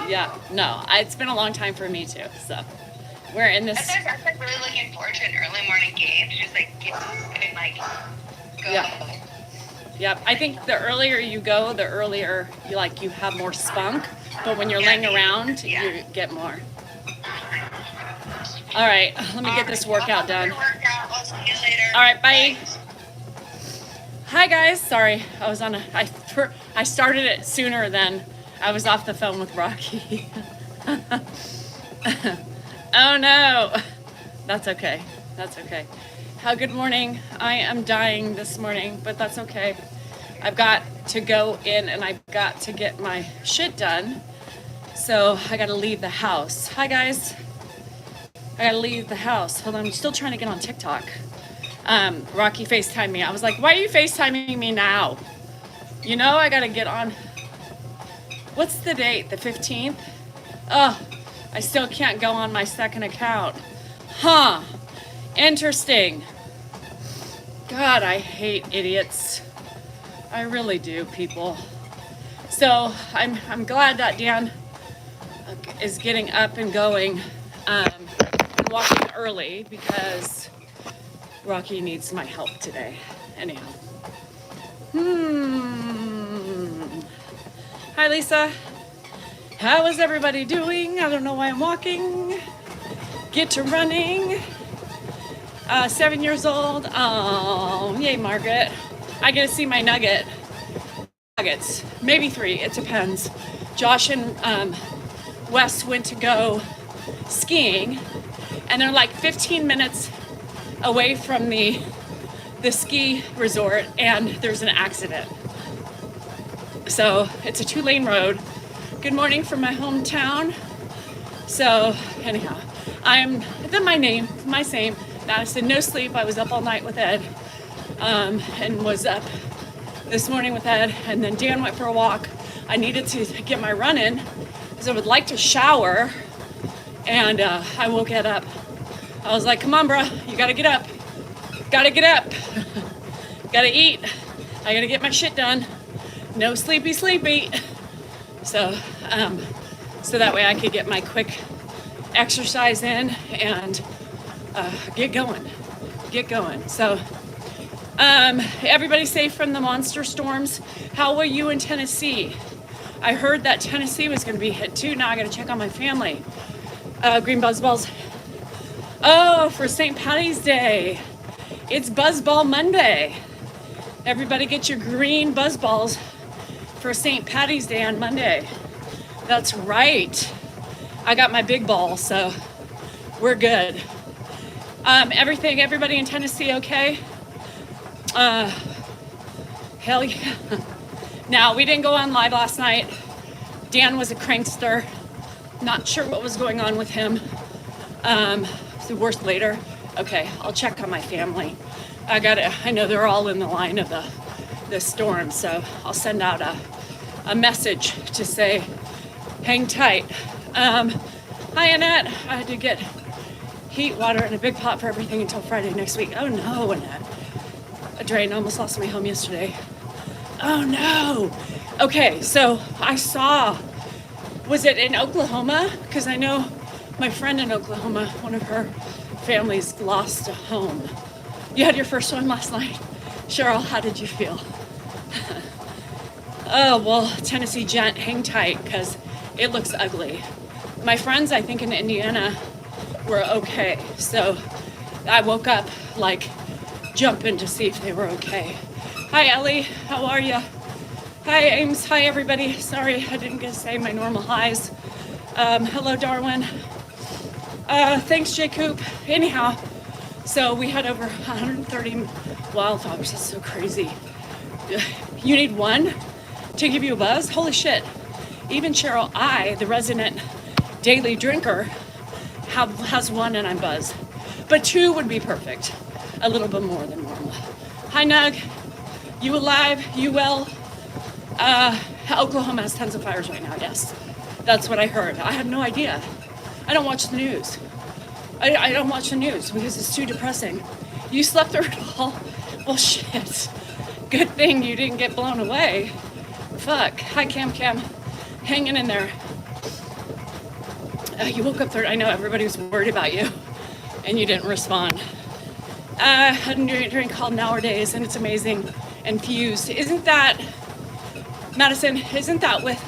Yeah, no, it's been a long time for me too. So we're in this. I'm like really looking forward to an early morning game to just like get up and like go. Yeah. Yep. I think the earlier you go, the earlier you have more spunk. But when you're laying around, you get more. All right, let me get this workout done. I'll see you later. All right, bye. Hi guys. Sorry, I was on I started it sooner than I was off the phone with Rocky. Oh no. That's okay. That's okay. Good morning. I am dying this morning, but that's okay. I've got to go in and I've got to get my shit done. So I got to leave the house. Hi guys. I got to leave the house. Hold on, I'm still trying to get on TikTok. Rocky FaceTimed me. I was like, why are you FaceTiming me now? You know I got to get on. What's the date? The 15th? Oh, I still can't go on my second account. Huh. Interesting. God, I hate idiots. I really do, people. So I'm glad that Dan is getting up and going and walking early because Rocky needs my help today. Anyhow. Hi, Lisa. How is everybody doing? I don't know why I'm walking. Get to running. 7 years old. Oh, yay, Margaret. I get to see my nuggets. Maybe 3. It depends. Josh and Wes went to go skiing, and they're like 15 minutes away from the ski resort, and there's an accident. So it's a 2-lane road. Good morning from my hometown. So anyhow, my same. Madison, no sleep. I was up all night with Ed, and was up this morning with Ed, and then Dan went for a walk. I needed to get my run in because I would like to shower, and I woke Ed up. I was like, come on, bro, you gotta get up. Gotta get up. Gotta eat. I gotta get my shit done. No sleepy. So that way I could get my quick exercise in and get going. So everybody safe from the monster storms. How were you in Tennessee? I heard that Tennessee was going to be hit too. Now I got to check on my family. Green Buzzballs. Oh, for St. Patty's Day. It's Buzzball Monday. Everybody get your green buzzballs for St. Patty's Day on Monday. That's right. I got my big ball, so we're good. Everybody in Tennessee okay? Hell yeah. Now, we didn't go on live last night. Dan was a crankster. Not sure what was going on with him. The worst later. Okay, I'll check on my family. I know they're all in the line of the storm, so I'll send out a message to say, hang tight. Hi, Annette. I had to get heat water in a big pot for everything until Friday next week. Oh no, Annette. A drain. Almost lost my home yesterday. Oh no. Okay, so I saw, was it in Oklahoma? Because I know my friend in Oklahoma, one of her families lost a home. You had your first one last night. Cheryl, how did you feel? Oh, well, Tennessee gent, hang tight because it looks ugly. My friends, I think in Indiana, were okay. So I woke up like jumping to see if they were okay. Hi, Ellie. How are you? Hi, Ames. Hi, everybody. Sorry, I didn't get to say my normal highs. Hello, Darwin. Thanks, Jacob. Anyhow, so we had over 130 wildfires. That's so crazy. You need one to give you a buzz? Holy shit. Even Cheryl, the resident daily drinker, has one and I'm buzzed. But 2 would be perfect. A little bit more than normal. Hi, Nug. You alive? You well? Oklahoma has tons of fires right now, yes. That's what I heard. I had no idea. I don't watch the news. I don't watch the news because it's too depressing. You slept through it all? Well, shit. Good thing you didn't get blown away. Fuck. Hi, Cam. Hanging in there. You woke up third. I know everybody was worried about you, and you didn't respond. I had a drink called Nowadays, and it's amazing. Infused. Isn't that, Madison, isn't that with,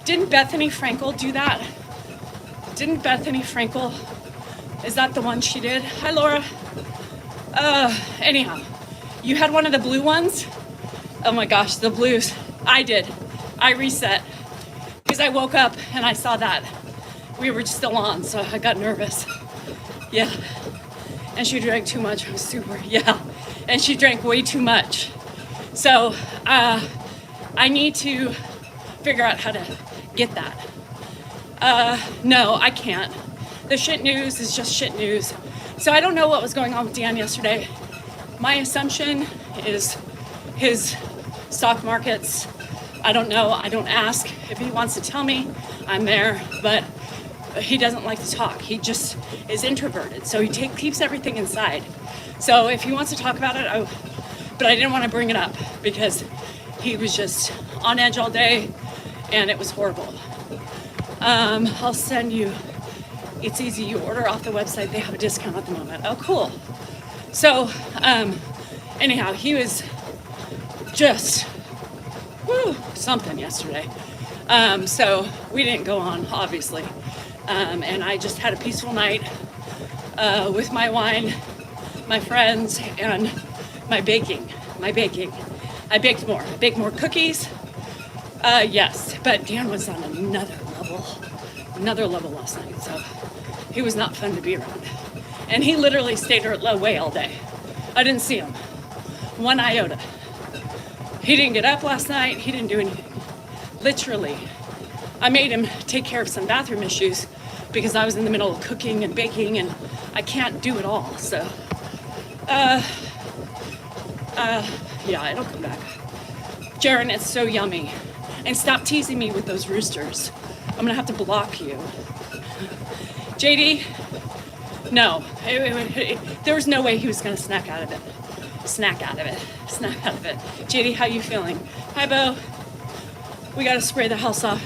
didn't Bethany Frankel do that? Didn't Bethany Frankel, is that the one she did? Hi, Laura. Anyhow, you had one of the blue ones? Oh my gosh, the blues. I did. I reset because I woke up and I saw that we were still on, so I got nervous. Yeah. And she drank too much. I was super, yeah. And she drank way too much. So I need to figure out how to get that. No, I can't. The shit news is just shit news. So I don't know what was going on with Dan yesterday. My assumption is his stock markets. I don't know. I don't ask. If he wants to tell me, I'm there. But he doesn't like to talk. He just is introverted. So he keeps everything inside. So if he wants to talk about it, but I didn't want to bring it up because he was just on edge all day and it was horrible. I'll send you, it's easy. You order off the website. They have a discount at the moment. Oh, cool. So anyhow, he was just something yesterday. So we didn't go on, obviously. And I just had a peaceful night with my wine, my friends, and my baking. I baked more. I baked more cookies. Yes, but Dan was on another level last night. So he was not fun to be around. And he literally stayed away all day. I didn't see him one iota. He didn't get up last night. He didn't do anything. Literally. I made him take care of some bathroom issues because I was in the middle of cooking and baking and I can't do it all. So, yeah, it'll come back. Jaren, it's so yummy. And stop teasing me with those roosters. I'm gonna have to block you. JD, no, there was no way he was gonna snack out of it. JD, how you feeling? Hi, Bo. We gotta spray the house off.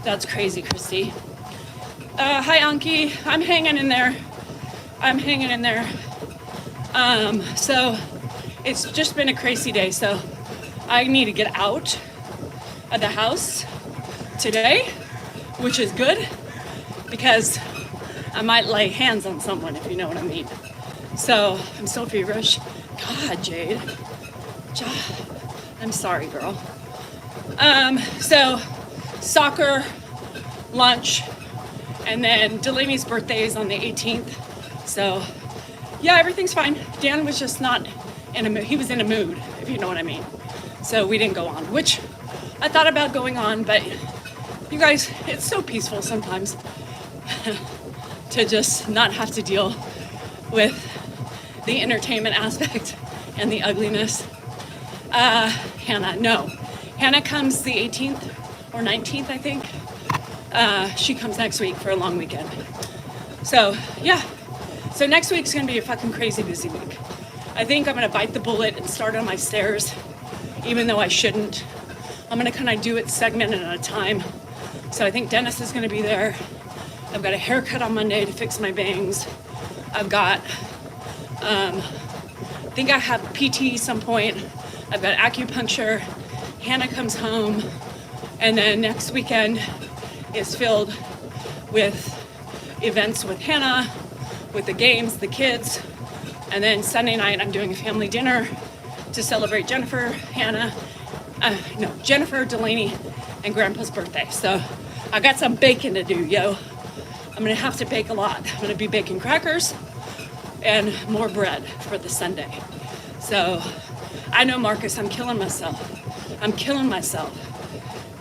That's crazy, Christy. Hi, Anki. I'm hanging in there. So it's just been a crazy day. So I need to get out of the house today, which is good because I might lay hands on someone, if you know what I mean. So I'm so feverish. God, Jade. I'm sorry, girl. So soccer, lunch, and then Delaney's birthday is on the 18th. So yeah, everything's fine. Dan was just not in a mood. He was in a mood, if you know what I mean. So we didn't go on, which I thought about going on, but you guys, it's so peaceful sometimes to just not have to deal with the entertainment aspect and the ugliness. Hannah comes the 18th or 19th, I think. She comes next week for a long weekend. So yeah, so next week's gonna be a fucking crazy busy week. I think I'm gonna bite the bullet and start on my stairs, even though I shouldn't. I'm gonna kind of do it segmented at a time. So I think Dennis is gonna be there. I've got a haircut on Monday to fix my bangs. I've got, I think I have PT some point. I've got acupuncture. Hannah comes home. And then next weekend is filled with events with Hannah, with the games, the kids. And then Sunday night, I'm doing a family dinner to celebrate Jennifer, Delaney, and Grandpa's birthday. So I got some baking to do, yo. I'm gonna have to bake a lot. I'm gonna be baking crackers and more bread for the Sunday. So I know, Marcus, I'm killing myself.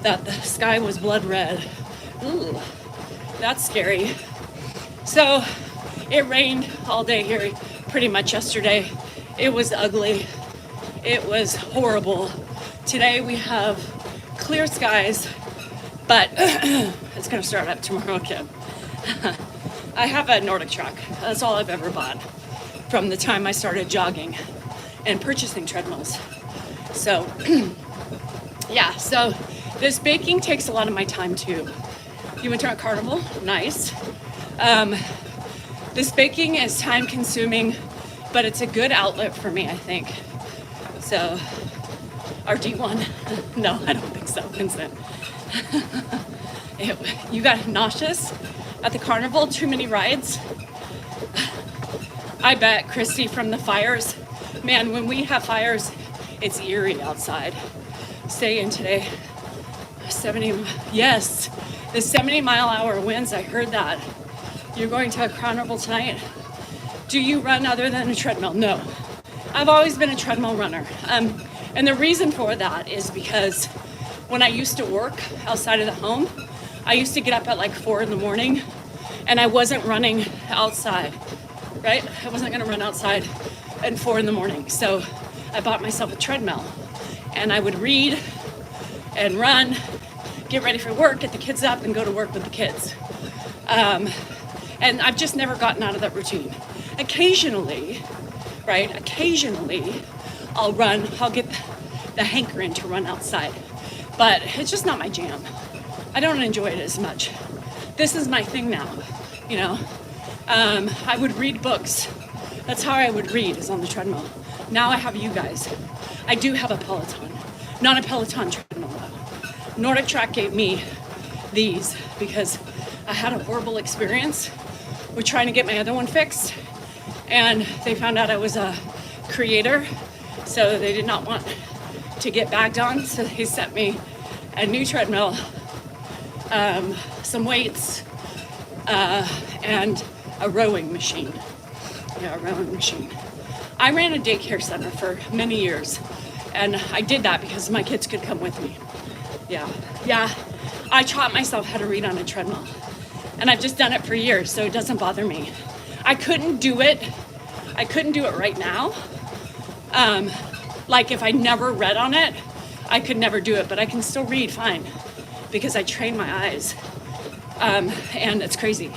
That the sky was blood red. Ooh, that's scary. So it rained all day here pretty much yesterday. It was ugly. It was horrible. Today we have clear skies, but it's gonna start up tomorrow again. I have a Nordic truck. That's all I've ever bought from the time I started jogging and purchasing treadmills. So yeah, so this baking takes a lot of my time too. You went to a carnival? Nice. This baking is time consuming, but it's a good outlet for me, I think. So, or D1? No, I don't think so, Vincent. You got nauseous at the carnival? Too many rides? I bet, Christy, from the fires. Man, when we have fires, it's eerie outside. Stay in today. 70, yes, the 70-mile-hour winds, I heard that. You're going to a carnival tonight? Do you run other than a treadmill? No. I've always been a treadmill runner. And the reason for that is because when I used to work outside of the home, I used to get up at like 4 in the morning and I wasn't running outside, right? I wasn't gonna run outside at 4 in the morning. So I bought myself a treadmill and I would read and run, get ready for work, get the kids up and go to work with the kids. And I've just never gotten out of that routine. Occasionally, right? Occasionally I'll run, I'll get the hankering to run outside, but it's just not my jam. I don't enjoy it as much. This is my thing now, you know? I would read books. That's how I would read, is on the treadmill. Now I have you guys. I do have a Peloton, not a Peloton treadmill though. Nordic Track gave me these because I had a horrible experience with trying to get my other one fixed, and they found out I was a creator, so they did not want to get bagged on, so they sent me a new treadmill, some weights, and a rowing machine. Yeah, a rowing machine. I ran a daycare center for many years, and I did that because my kids could come with me. Yeah, I taught myself how to read on a treadmill, and I've just done it for years, so it doesn't bother me. I couldn't do it right now. Like if I never read on it, I could never do it, but I can still read fine because I train my eyes. And it's crazy.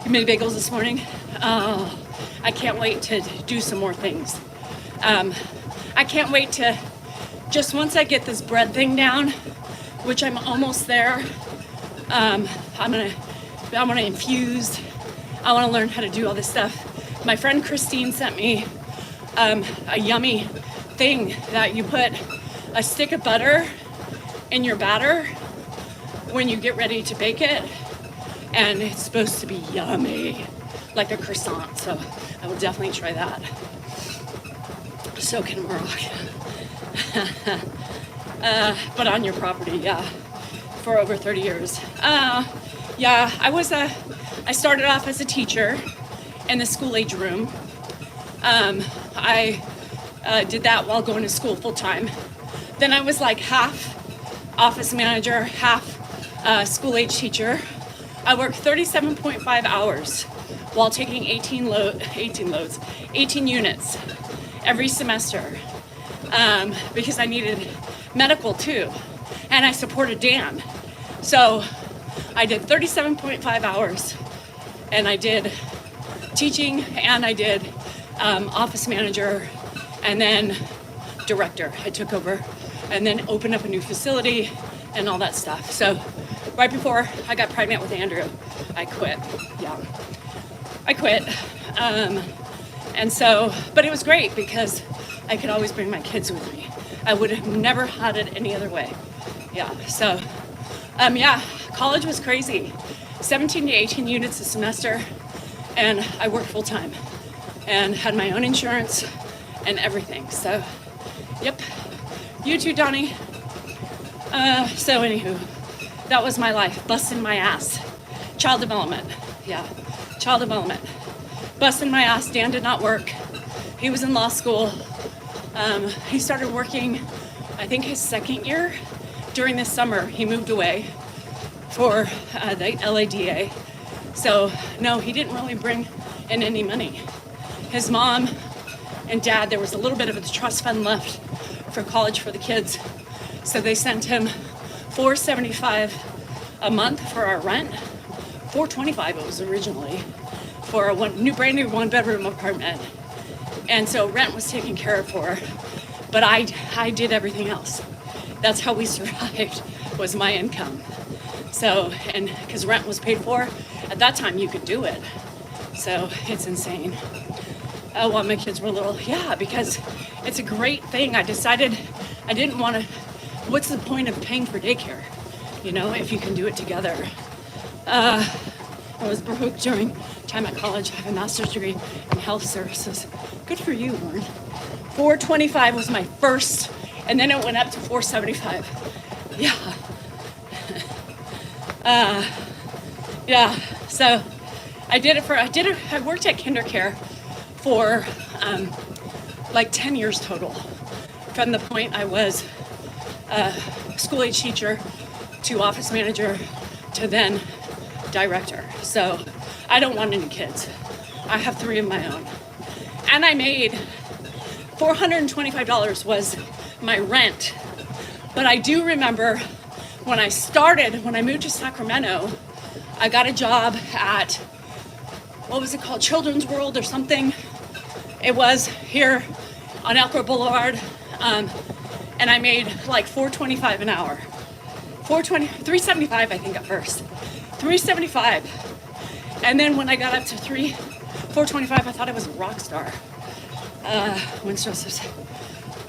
You made bagels this morning? Oh, I can't wait to do some more things. I can't wait to, just once I get this bread thing down, which I'm almost there, I'm gonna infuse. I wanna learn how to do all this stuff. My friend Christine sent me a yummy thing that you put a stick of butter in your batter when you get ready to bake it, and it's supposed to be yummy, like a croissant, so I will definitely try that. So can rock. But on your property, yeah, for over 30 years. Yeah, I started off as a teacher in the school age room. I did that while going to school full time. Then I was like half office manager, half school age teacher. I worked 37.5 hours while taking 18 units every semester, because I needed medical too, and I supported Dan. So I did 37.5 hours, and I did teaching, and I did office manager, and then director. I took over and then opened up a new facility and all that stuff. So right before I got pregnant with Andrew, I quit. Yeah, I quit. And so, but it was great because I could always bring my kids with me. I would have never had it any other way. Yeah, so, yeah, college was crazy. 17 to 18 units a semester, and I worked full time and had my own insurance and everything. So, yep. You too, Donnie. So anywho, that was my life, busting my ass. Child development, yeah, child development. Busting my ass. Dan did not work. He was in law school. He started working, I think his second year. During this summer, he moved away for the LADA. So no, he didn't really bring in any money. His mom and dad, there was a little bit of a trust fund left for college for the kids. So they sent him $475 a month for our rent. $425 it was originally for a brand new one bedroom apartment. And so rent was taken care of for, but I did everything else. That's how we survived, was my income. So, and because rent was paid for, at that time you could do it. So it's insane. While my kids were little, yeah, because it's a great thing. I decided I didn't want to, what's the point of paying for daycare? You know, if you can do it together. I was broke during time at college. I have a master's degree in health services. Good for you, Lauren. $425 was my first, and then it went up to $475. Yeah. Yeah. So I worked at KinderCare for like 10 years total. From the point I was a school age teacher to office manager to then director. So I don't want any kids. I have 3 of my own. And I made $425 was my rent. But I do remember when I moved to Sacramento, I got a job at, what was it called? Children's World or something. It was here on Elko Boulevard. And I made like $425 an hour. $375 I think at first. $375. And then when I got up to $425, I thought I was a rock star. When stress is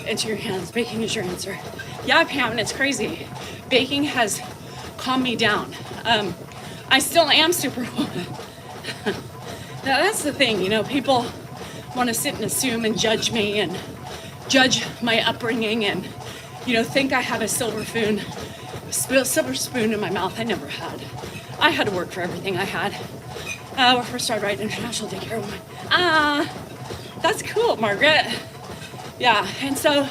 into your hands, baking is your answer. Yeah, Pam, and it's crazy. Baking has calmed me down. I still am superwoman. Now that's the thing, you know, people want to sit and assume and judge me and judge my upbringing and, you know, think I have a silver spoon in my mouth. I never had. I had to work for everything I had. When I first started writing International Daycare Woman. That's cool, Margaret. Yeah, and so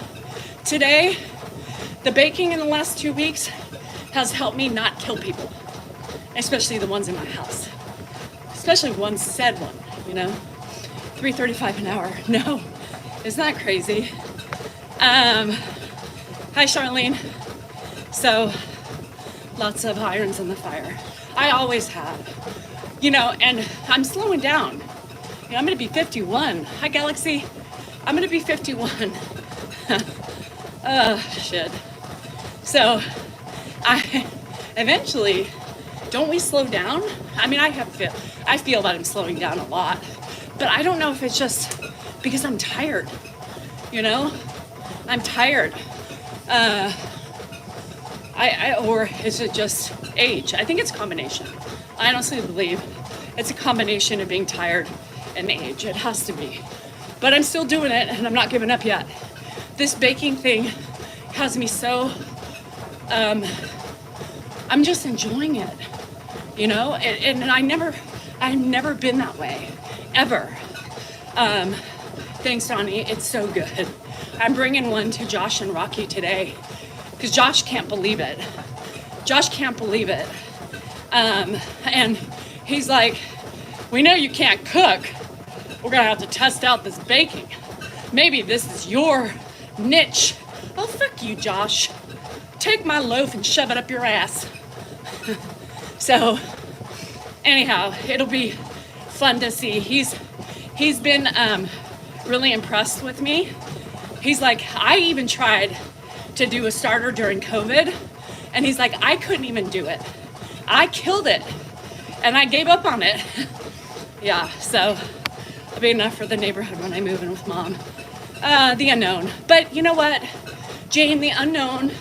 today, the baking in the last 2 weeks has helped me not kill people, especially the ones in my house. Especially one said one, you know, $3.35 an hour. No, isn't that crazy? Hi, Charlene. So, lots of irons in the fire. I always have, you know, and I'm slowing down. You know, I'm gonna be 51. Hi, Galaxy. I'm gonna be 51. Shit. So, I eventually, don't we slow down? I mean, I feel that I'm slowing down a lot, but I don't know if it's just because I'm tired, you know? I'm tired. Or is it just age? I think it's a combination. I honestly believe it's a combination of being tired and age. It has to be. But I'm still doing it and I'm not giving up yet. This baking thing has me so, I'm just enjoying it, you know? And I've never been that way, ever. Thanks, Donnie, it's so good. I'm bringing one to Josh and Rocky today because Josh can't believe it. Josh can't believe it. And he's like, we know you can't cook. We're gonna have to test out this baking. Maybe this is your niche. Oh, fuck you, Josh. Take my loaf and shove it up your ass. So, anyhow, it'll be fun to see. He's been really impressed with me. He's like, I even tried to do a starter during COVID, and he's like, I couldn't even do it. I killed it, and I gave up on it. Yeah, so it'll be enough for the neighborhood when I move in with Mom. The unknown. But you know what, Jane, the unknown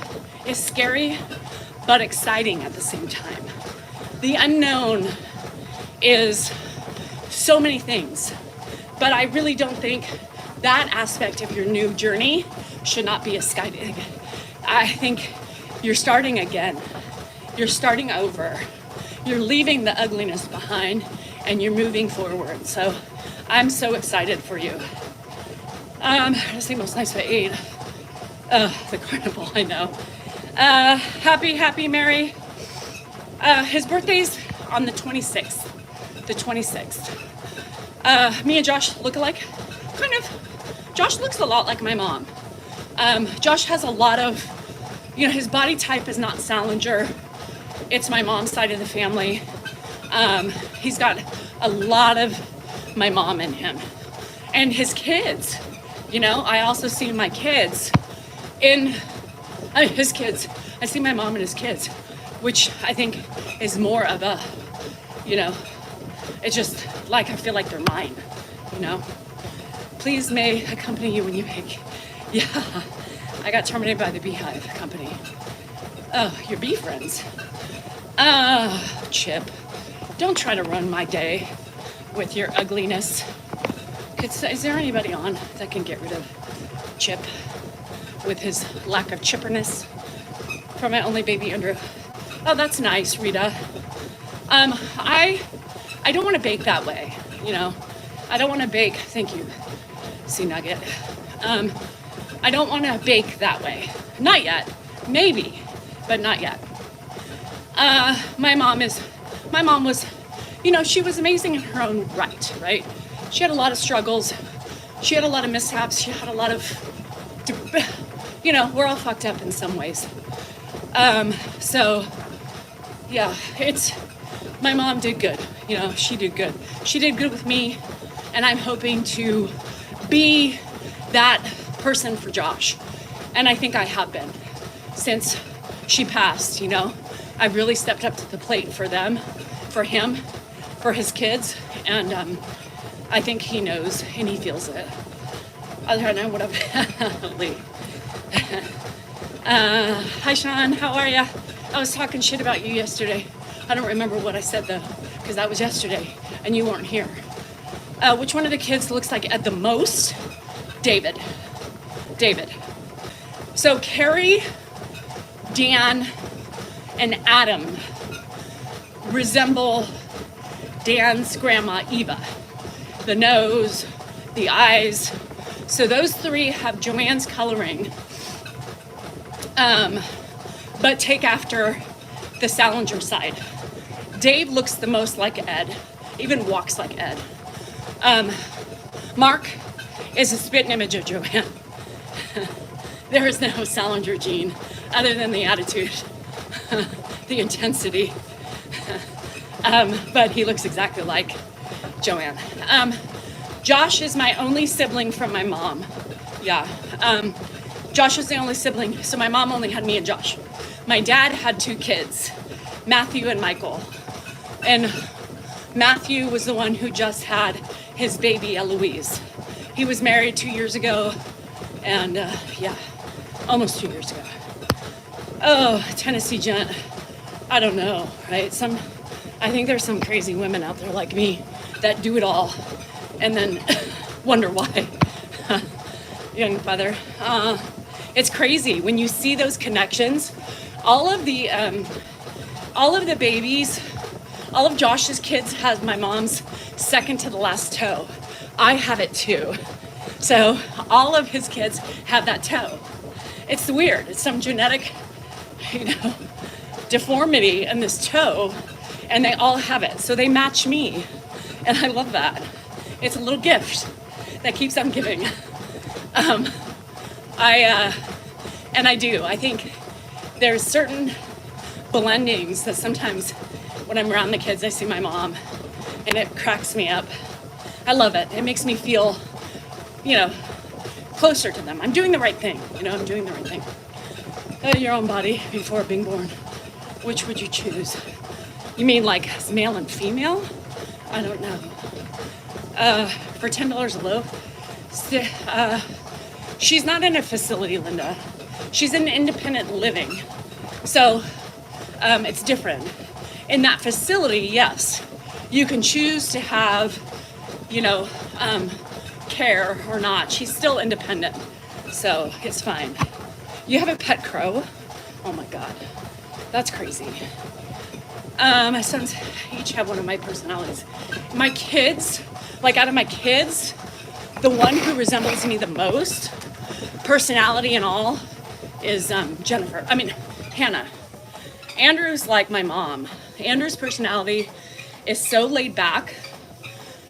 is scary, but exciting at the same time. The unknown is so many things, but I really don't think that aspect of your new journey should not be exciting. I think you're starting again. You're starting over. You're leaving the ugliness behind and you're moving forward. So I'm so excited for you. I think most nice to eat. The carnival, I know. Happy Mary. His birthday's on the 26th. The 26th. Me and Josh look alike. Kind of. Josh looks a lot like my mom. Josh has a lot of, you know, his body type is not Salinger. It's my mom's side of the family. He's got a lot of my mom in him. And his kids, you know, I also see my kids in, his kids. I see my mom and his kids which I think is more of a, you know, it's just like I feel like they're mine, you know. Please may accompany you when you bake. Yeah, I got terminated by the beehive company. Oh, your bee friends. Chip, don't try to run my day with your ugliness. Is there anybody on that can get rid of Chip with his lack of chipperness? For my only baby, Andrew. Oh, that's nice, Rita. I don't want to bake that way, you know. I don't want to bake. Thank you, Sea Nugget. I don't want to bake that way. Not yet. Maybe, but not yet. My mom was, you know, she was amazing in her own right? She had a lot of struggles. She had a lot of mishaps. She had a lot of, you know, we're all fucked up in some ways. So, yeah, my mom did good. You know, she did good. She did good with me, and I'm hoping to be that person for Josh. And I think I have been since she passed, you know. I've really stepped up to the plate for them, for him, for his kids, and I think he knows and he feels it. Other than that, what up, Lee? Hi, Sean, how are ya? I was talking shit about you yesterday. I don't remember what I said though, because that was yesterday and you weren't here. Which one of the kids looks like Ed the most? David. So Carrie, Dan, and Adam resemble Dan's grandma, Eva. The nose, the eyes. So those three have Joanne's coloring, but take after the Salinger side. Dave looks the most like Ed, even walks like Ed. Mark is a spitting image of Joanne. There is no Salinger gene other than the attitude, the intensity. But he looks exactly like Joanne. Josh is my only sibling from my mom. Yeah. Josh is the only sibling, so my mom only had me and Josh. My dad had two kids, Matthew and Michael. And Matthew was the one who just had his baby, Eloise. He was married 2 years ago, and yeah, almost 2 years ago. Oh, Tennessee gent. I don't know, right? I think there's some crazy women out there like me that do it all and then wonder why. Young father. It's crazy when you see those connections. All of the babies, all of Josh's kids has my mom's second to the last toe. I have it too. So all of his kids have that toe. It's weird. It's some genetic, you know, deformity in this toe, and they all have it. So they match me, and I love that. It's a little gift that keeps on giving. I do. I think there's certain blendings that sometimes when I'm around the kids, I see my mom, and it cracks me up. I love it. It makes me feel, you know, closer to them. I'm doing the right thing. You know, I'm doing the right thing. Your own body before being born. Which would you choose? You mean like as male and female? I don't know. For $10 a loaf, she's not in a facility, Linda. She's in independent living. So it's different. In that facility, yes, you can choose to have, you know, care or not. She's still independent, so it's fine. You have a pet crow? Oh my God, that's crazy. My sons each have one of my personalities. My kids, like out of my kids, the one who resembles me the most, personality and all, is Hannah. Andrew's like my mom. Andrew's personality is so laid back.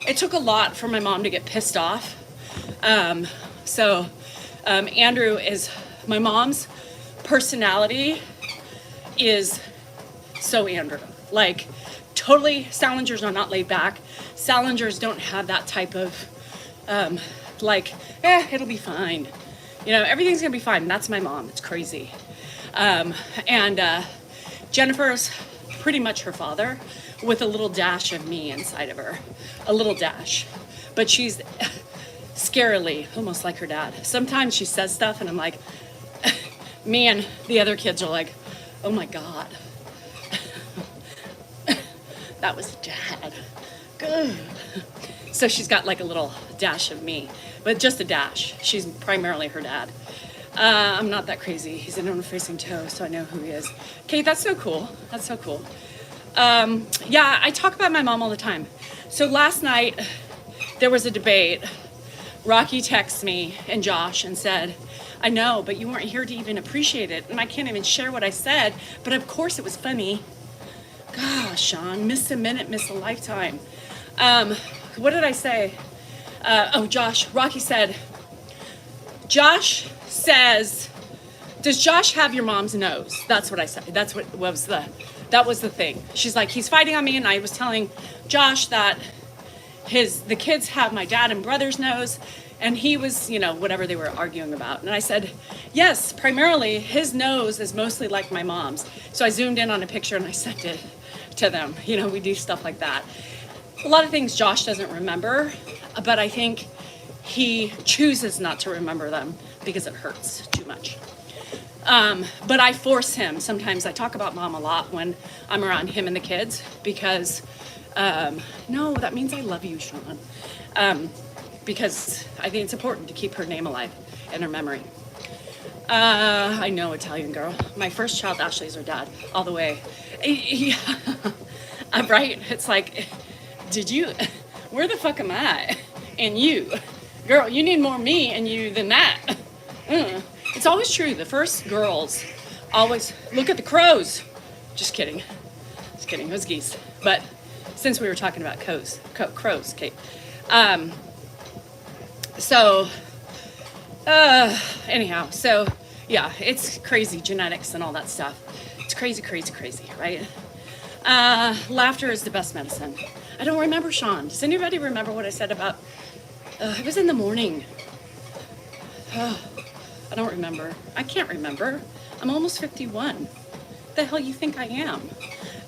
It took a lot for my mom to get pissed off. Andrew is, my mom's personality is so Andrew. Like, totally, Salingers are not laid back. Salingers don't have that type of, it'll be fine. You know, everything's gonna be fine. That's my mom. It's crazy. Jennifer's pretty much her father with a little dash of me inside of her. A little dash. But she's scarily almost like her dad. Sometimes she says stuff and I'm like, me and the other kids are like, oh my God. That was dad. Good. So she's got like a little dash of me, but just a dash. She's primarily her dad. I'm not that crazy. He's an owner-facing toe, so I know who he is. Kate, that's so cool. That's so cool. Yeah, I talk about my mom all the time. So last night, there was a debate. Rocky texted me and Josh and said, I know, but you weren't here to even appreciate it, and I can't even share what I said, but of course it was funny. Gosh, Sean, miss a minute, miss a lifetime. What did I say? Josh. Rocky said, Josh says, does Josh have your mom's nose? That's what I said. That was the thing. She's like, he's fighting on me, and I was telling Josh that the kids have my dad and brother's nose, and he was, whatever they were arguing about. And I said, yes, primarily his nose is mostly like my mom's. So I zoomed in on a picture and I sent it to them. We do stuff like that. A lot of things Josh doesn't remember, but I think he chooses not to remember them because it hurts too much. But I force him. Sometimes I talk about mom a lot when I'm around him and the kids because, no, that means I love you, Sean. Because I think it's important to keep her name alive and her memory. I know, Italian girl. My first child, Ashley, is her dad, all the way. Yeah. Right? It's like, where the fuck am I? And you. Girl, you need more me and you than that. It's always true. The first girls always, look at the crows. Just kidding. It was geese. But since we were talking about crows, Kate. Anyhow, so yeah, it's crazy genetics and all that stuff. It's crazy, right? Laughter is the best medicine. I don't remember, Sean. Does anybody remember what I said about, it was in the morning. I don't remember. I can't remember. I'm almost 51. What the hell you think I am?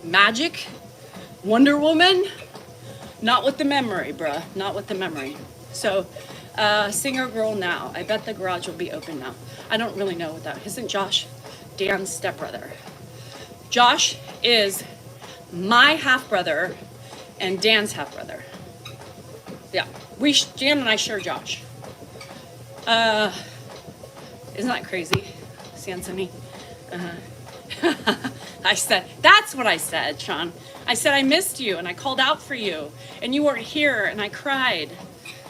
Magic? Wonder Woman? Not with the memory, bruh. Not with the memory. So, singer girl now. I bet the garage will be open now. I don't really know what that isn't. Josh Dan's stepbrother. Josh is my half brother and Dan's half brother. Yeah, Dan and I share Josh. Isn't that crazy, Sansoni? I said, that's what I said, Sean. I said I missed you and I called out for you and you weren't here and I cried.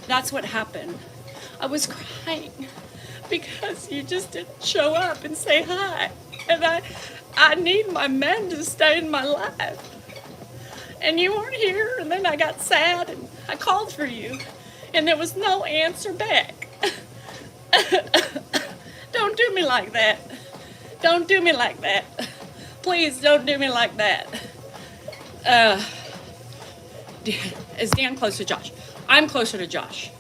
That's what happened. I was crying because you just didn't show up and say hi. And I need my men to stay in my life. And you weren't here, and then I got sad and I called for you and there was no answer back. Don't do me like that. Don't do me like that. Please don't do me like that. Is Dan close to Josh? I'm closer to Josh.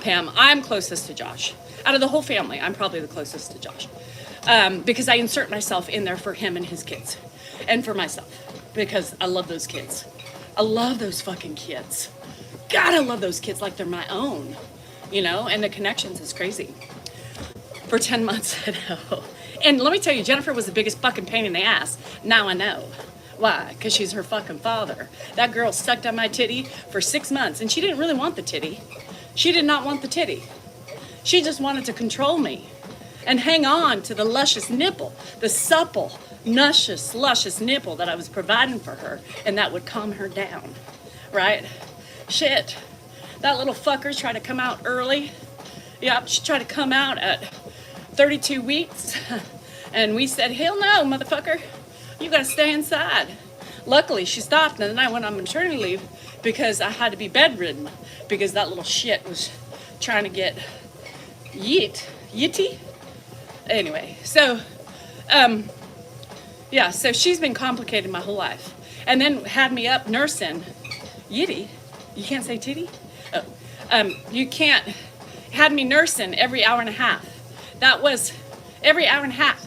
Pam, I'm closest to Josh. Out of the whole family, I'm probably the closest to Josh. Because I insert myself in there for him and his kids. And for myself. Because I love those kids. I love those fucking kids. God, I love those kids like they're my own. And the connections is crazy. For 10 months, I know. And let me tell you, Jennifer was the biggest fucking pain in the ass. Now I know. Why? Because she's her fucking father. That girl sucked on my titty for 6 months, and she didn't really want the titty. She did not want the titty. She just wanted to control me and hang on to the luscious nipple, the supple, luscious nipple that I was providing for her, and that would calm her down, right? Shit. That little fucker tried to come out early. Yep, she tried to come out at 32 weeks, and we said, hell no, motherfucker. You gotta stay inside. Luckily, she stopped, and then I went on maternity leave because I had to be bedridden because that little shit was trying to get yitty. Anyway, so, yeah, so she's been complicated my whole life. And then had me up nursing. Yitty? You can't say titty? Oh, you can't. Had me nursing every hour and a half. That was every hour and a half.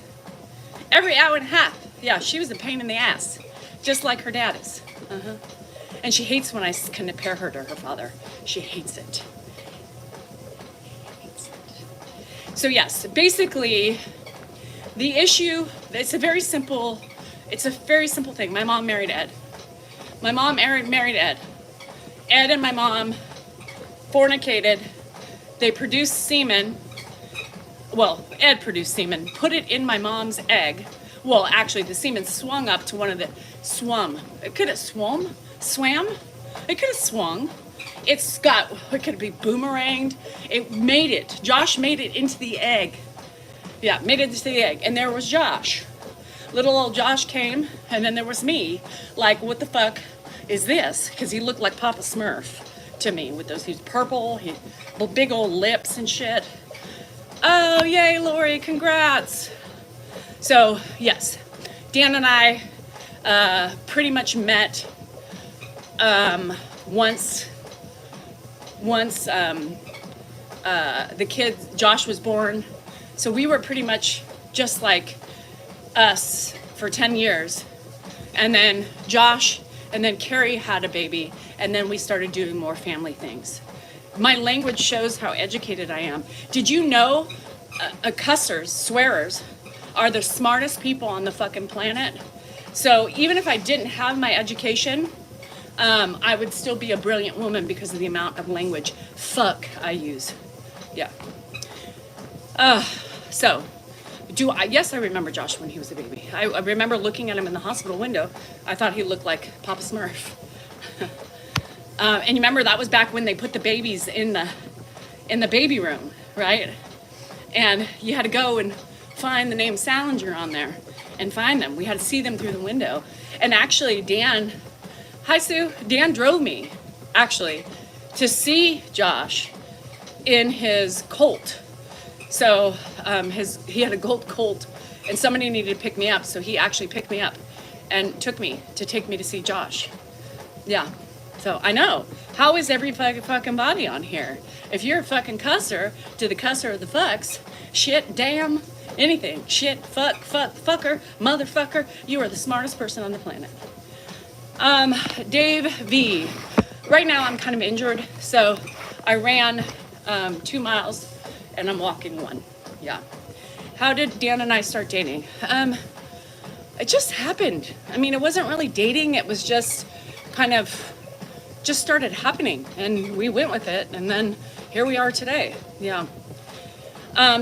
Every hour and a half. Yeah, she was a pain in the ass, just like her dad is. And she hates when I compare her to her father. She hates it. So yes, basically, the issue, it's a very simple thing. My mom married Ed. My mom married Ed. Ed and my mom fornicated. They produced semen. Well, Ed produced semen, put it in my mom's egg. Well, actually, the semen swung up to one of the It could have swam. It could have swung. It could be boomeranged. Josh made it into the egg. Yeah, made it into the egg. And there was Josh. Little old Josh came, and then there was me. Like, what the fuck is this? Because he looked like Papa Smurf to me with he's purple, big old lips and shit. Oh, yay, Lori, congrats. So, yes, Dan and I pretty much met once the kid, Josh, was born. So we were pretty much just like us for 10 years. And then Josh and then Carrie had a baby. And then we started doing more family things. My language shows how educated I am. Did you know cussers, swearers, are the smartest people on the fucking planet? So even if I didn't have my education, I would still be a brilliant woman because of the amount of language fuck I use. Yeah. Yes, I remember Josh when he was a baby. I remember looking at him in the hospital window. I thought he looked like Papa Smurf. And you remember that was back when they put the babies in the baby room, right? And you had to go and find the name Salinger on there and find them. We had to see them through the window. And actually, hi Sue, Dan drove me, actually, to see Josh in his Colt. So he had a gold Colt, and somebody needed to pick me up, so he actually picked me up and take me to see Josh. Yeah. So I know. How is every fucking body on here? If you're a fucking cusser to the cusser of the fucks, shit, damn, anything, shit, fucker, motherfucker, you are the smartest person on the planet. Dave V. Right now I'm kind of injured, so I ran 2 miles and I'm walking 1. Yeah. How did Dan and I start dating? It just happened. I mean, it wasn't really dating. It was just kind of just started happening, and we went with it, and then here we are today. Yeah.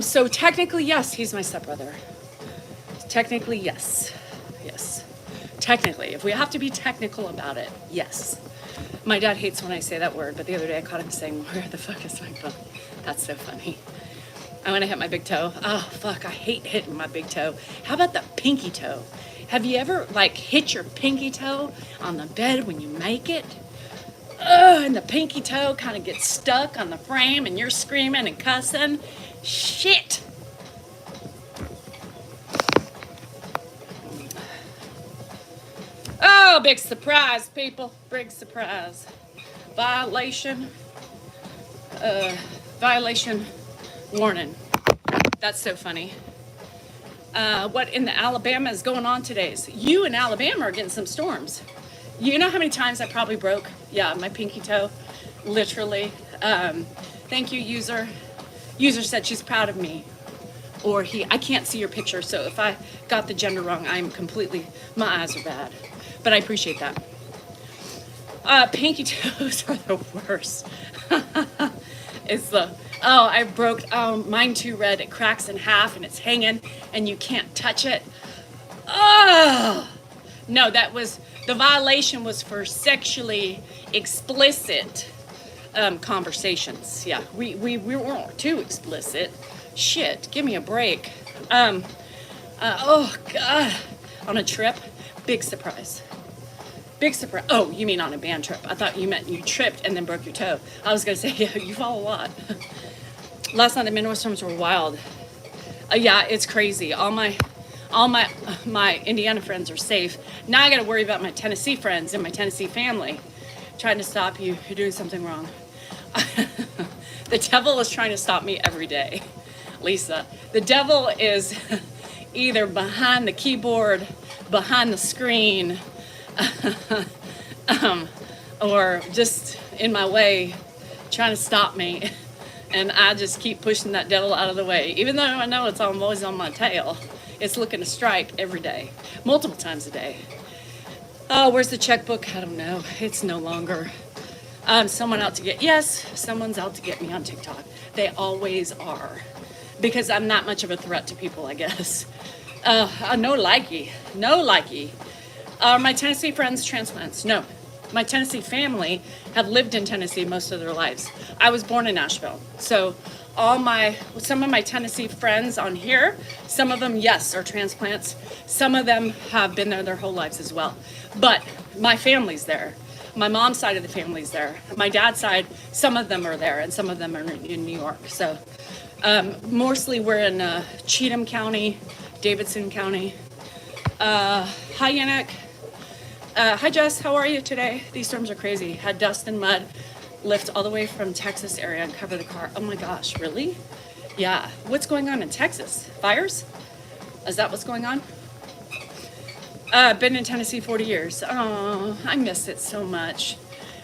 So technically, yes, he's my stepbrother. Technically, yes. Yes. Technically, if we have to be technical about it, yes. My dad hates when I say that word, but the other day I caught him saying, "Where the fuck is my bum?" That's so funny. I want to hit my big toe. Oh, fuck, I hate hitting my big toe. How about the pinky toe? Have you ever, hit your pinky toe on the bed when you make it? And the pinky toe kind of gets stuck on the frame and you're screaming and cussing. Shit. Oh, big surprise, people. Big surprise. Violation warning. That's so funny. What in the Alabama is going on today? So you in Alabama are getting some storms. You know how many times I probably broke? Yeah, my pinky toe, literally. Thank you, user. User said she's proud of me. Or I can't see your picture, so if I got the gender wrong, my eyes are bad. But I appreciate that. Pinky toes are the worst. I broke, mine too red. It cracks in half and it's hanging and you can't touch it. Oh! No, the violation was for sexually explicit conversations. Yeah, we weren't too explicit. Shit, give me a break. Oh, God. On a trip, big surprise. Big surprise. Oh, you mean on a band trip. I thought you meant you tripped and then broke your toe. I was going to say, yeah, you fall a lot. Last night the midnight storms were wild. Yeah, it's crazy. All my Indiana friends are safe. Now I got to worry about my Tennessee friends and my Tennessee family trying to stop you. You're doing something wrong. The devil is trying to stop me every day. Lisa, the devil is either behind the keyboard, behind the screen, or just in my way, trying to stop me. And I just keep pushing that devil out of the way. Even though I know it's always on my tail, it's looking to strike every day, multiple times a day. Oh, where's the checkbook? I don't know. It's no longer. Someone's out to get me on TikTok. They always are. Because I'm not much of a threat to people, I guess. No likey. My Tennessee friends transplants? No. My Tennessee family have lived in Tennessee most of their lives. I was born in Nashville. So some of my Tennessee friends on here, some of them, yes, are transplants. Some of them have been there their whole lives as well. But my family's there. My mom's side of the family's there. My dad's side, some of them are there, and some of them are in New York. So mostly we're in Cheatham County, Davidson County. Hi, Yannick. Hi, Jess. How are you today? These storms are crazy. Had dust and mud lift all the way from Texas area and cover the car. Oh my gosh, really? Yeah. What's going on in Texas? Fires? Is that what's going on? Been in Tennessee 40 years. Oh, I miss it so much.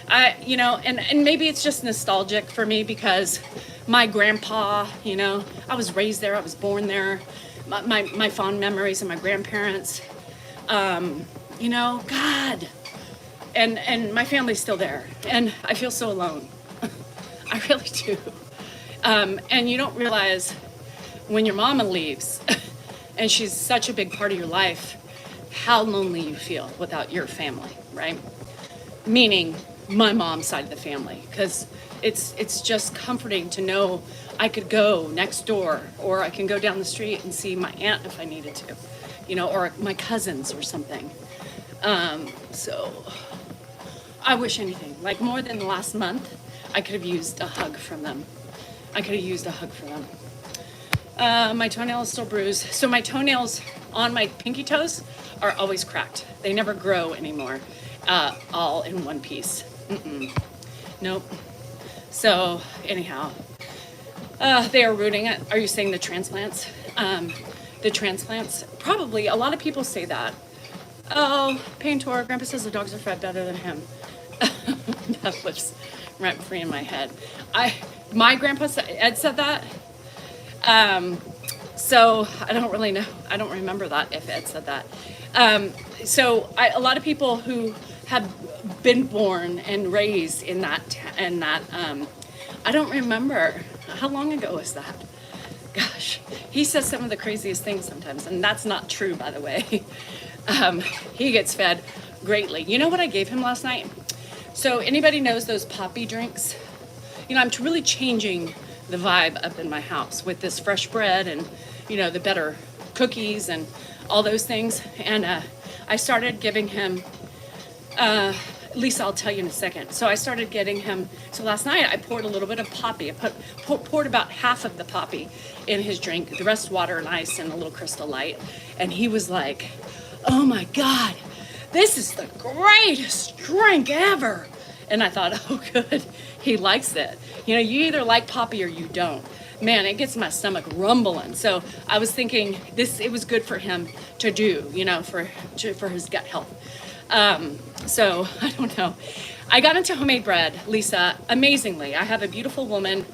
And maybe it's just nostalgic for me because my grandpa, I was raised there, I was born there. My fond memories of my grandparents, God. And my family's still there. And I feel so alone. I really do. And you don't realize when your mama leaves, and she's such a big part of your life, how lonely you feel without your family, right? Meaning my mom's side of the family, because it's just comforting to know I could go next door, or I can go down the street and see my aunt if I needed to, or my cousins or something. So I wish anything, like more than the last month, I could have used a hug from them. My toenail is still bruised. So my toenails on my pinky toes are always cracked. They never grow anymore, all in one piece. Nope. So anyhow, they are rooting it. Are you saying the transplants? The transplants? Probably. A lot of people say that. Oh, Paintor, Grandpa says the dogs are fed better than him. That lives rent free in my head. My grandpa Ed said that. So I don't really know. I don't remember that if Ed said that. A lot of people who have been born and raised in that, I don't remember. How long ago was that? Gosh, he says some of the craziest things sometimes, and that's not true, by the way. He gets fed greatly. You know what I gave him last night? So anybody knows those poppy drinks? I'm really changing the vibe up in my house with this fresh bread and, the better cookies and all those things. And I started giving him, Lisa, I'll tell you in a second. So I started getting him, so last night I poured a little bit of poppy. I poured about half of the poppy in his drink, the rest water and ice and a little Crystal Light. And he was like, oh my God, this is the greatest drink ever. And I thought, oh good, he likes it. You either like poppy or you don't. Man, it gets my stomach rumbling. So I was thinking it was good for him to do, for his gut health. So I don't know. I got into homemade bread, Lisa, amazingly. I have a beautiful woman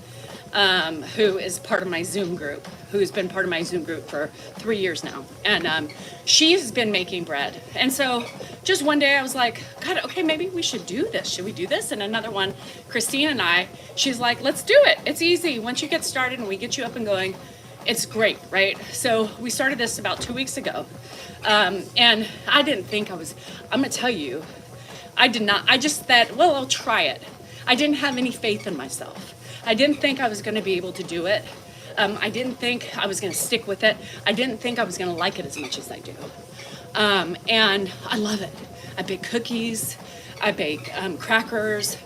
who is part of my Zoom group, who's been part of my Zoom group for 3 years now. And she's been making bread. And so just one day I was like, God, okay, maybe we should do this. Should we do this? And another one, Christine and I, she's like, let's do it. It's easy. Once you get started and we get you up and going, it's great, right? So we started this about 2 weeks ago. And I didn't think I'm going to tell you, I did not. I just thought, well, I'll try it. I didn't have any faith in myself. I didn't think I was going to be able to do it. I didn't think I was going to stick with it. I didn't think I was going to like it as much as I do. And I love it. I bake cookies. I bake crackers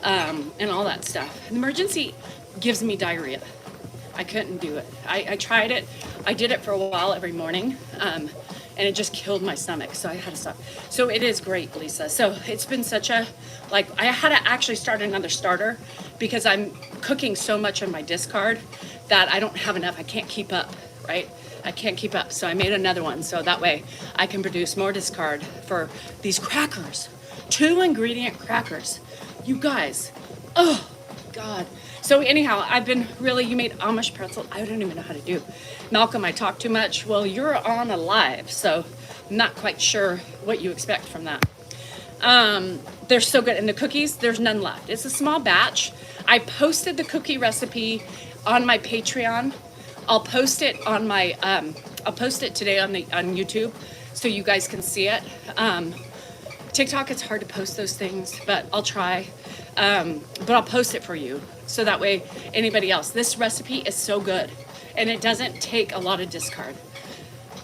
and all that stuff. The emergency gives me diarrhea. I couldn't do it. I tried it. I did it for a while every morning. And it just killed my stomach, so I had to stop. So it is great, Lisa. So it's been such I had to actually start another starter because I'm cooking so much on my discard that I don't have enough. I can't keep up, right? I can't keep up. So I made another one. So that way I can produce more discard for these crackers. 2-ingredient crackers. You guys, oh God. So anyhow, I've been really, you made Amish pretzel. I don't even know how to do. Malcolm, I talk too much. Well, you're on a live, so I'm not quite sure what you expect from that. They're so good. And the cookies, there's none left. It's a small batch. I posted the cookie recipe on my Patreon. I'll post it on my, I'll post it today on YouTube so you guys can see it. TikTok, it's hard to post those things, but I'll try. But I'll post it for you so that way anybody else. This recipe is so good and it doesn't take a lot of discard.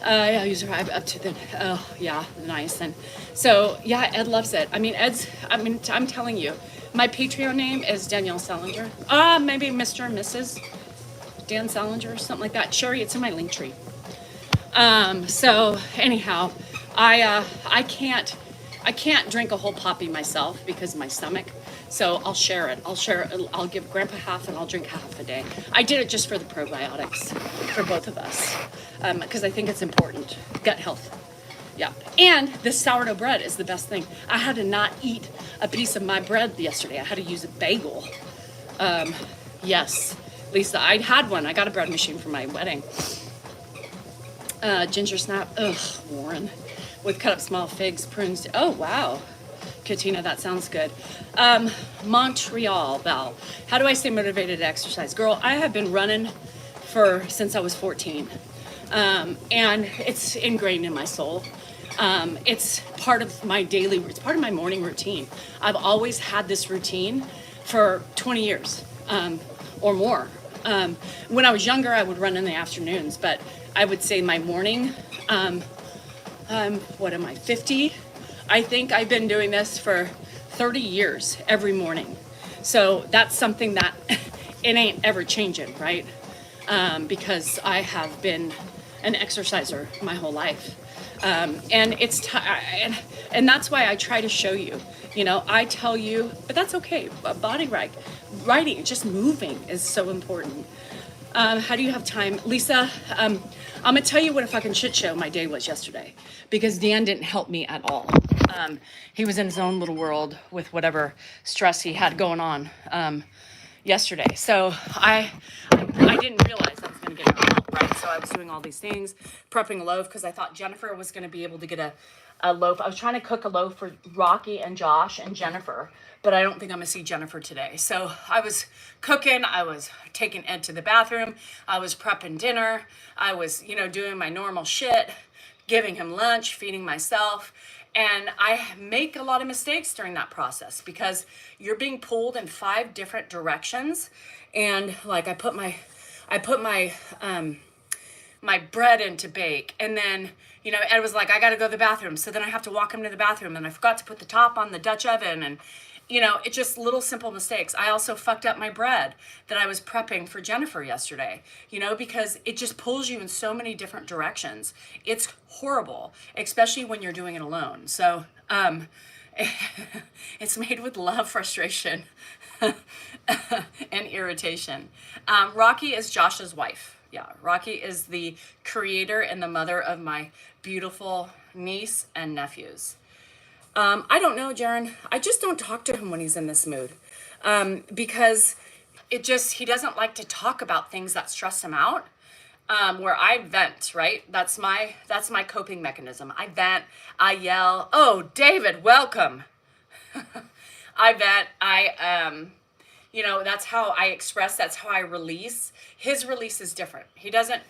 Yeah, user up to the, oh yeah, nice. And so yeah, Ed loves it. I mean, I'm telling you, my Patreon name is Danielle Salinger. Maybe Mr. and Mrs. Dan Salinger or something like that. Sherry, it's in my link tree. So anyhow, I can't drink a whole poppy myself because of my stomach. So I'll share it. I'll give Grandpa half and I'll drink half a day. I did it just for the probiotics for both of us because I think it's important. Gut health. Yeah. And this sourdough bread is the best thing. I had to not eat a piece of my bread yesterday. I had to use a bagel. Yes, Lisa, I had one. I got a bread machine for my wedding. Ginger snap. Ugh, Warren. With cut up small figs, prunes. Oh, wow. Katina, that sounds good. Montreal, Val. How do I stay motivated to exercise? Girl, I have been running since I was 14. And it's ingrained in my soul. It's part of my it's part of my morning routine. I've always had this routine for 20 years or more. When I was younger, I would run in the afternoons, but I would say my morning, what am I, 50? I think I've been doing this for 30 years every morning. So that's something that it ain't ever changing, right? Because I have been an exerciser my whole life. And it's and that's why I try to show you, I tell you, but that's okay. Body writing, just moving is so important. How do you have time? Lisa, I'm gonna tell you what a fucking shit show my day was yesterday because Dan didn't help me at all. He was in his own little world with whatever stress he had going on yesterday. So I didn't realize I was gonna get help, right? So I was doing all these things, prepping a loaf because I thought Jennifer was gonna be able to get a loaf. I was trying to cook a loaf for Rocky and Josh and Jennifer, but I don't think I'm gonna see Jennifer today. So I was cooking, I was taking Ed to the bathroom, I was prepping dinner, I was, doing my normal shit, giving him lunch, feeding myself. And I make a lot of mistakes during that process because you're being pulled in 5 different directions. And like I put my my bread in to bake, and then Ed was like, I gotta go to the bathroom, so then I have to walk him to the bathroom, and I forgot to put the top on the Dutch oven, and it's just little simple mistakes. I also fucked up my bread that I was prepping for Jennifer yesterday, because it just pulls you in so many different directions. It's horrible, especially when you're doing it alone. So it's made with love, frustration, and irritation. Rocky is Josh's wife. Yeah, Rocky is the creator and the mother of my beautiful niece and nephews. I don't know, Jaron. I just don't talk to him when he's in this mood. Because he doesn't like to talk about things that stress him out. Where I vent, right? That's my coping mechanism. I vent, I yell, oh, David, welcome. I vent, that's how I express, that's how I release. His release is different. He doesn't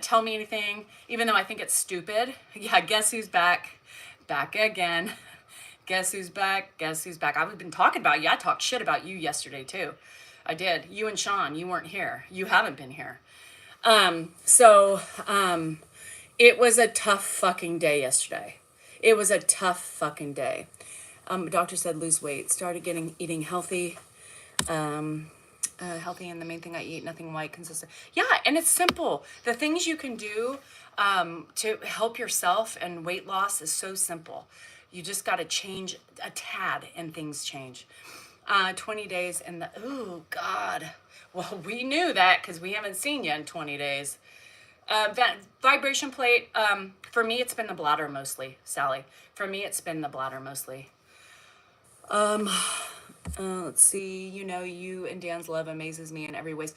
tell me anything, even though I think it's stupid. Yeah, guess who's back? Back again. Guess who's back? Guess who's back? I've been talking about you. I talked shit about you yesterday too. I did. You and Sean, you weren't here. You haven't been here. It was a tough fucking day yesterday. It was a tough fucking day. Doctor said lose weight. Started eating healthy. Healthy, and the main thing I eat, nothing white, consistent. Yeah, and it's simple. The things you can do to help yourself and weight loss is so simple. You just got to change a tad and things change. 20 days oh God. Well, we knew that because we haven't seen you in 20 days. Vibration plate, for me, it's been the bladder mostly, Sally. For me, it's been the bladder mostly. Let's see, you and Dan's love amazes me in every ways.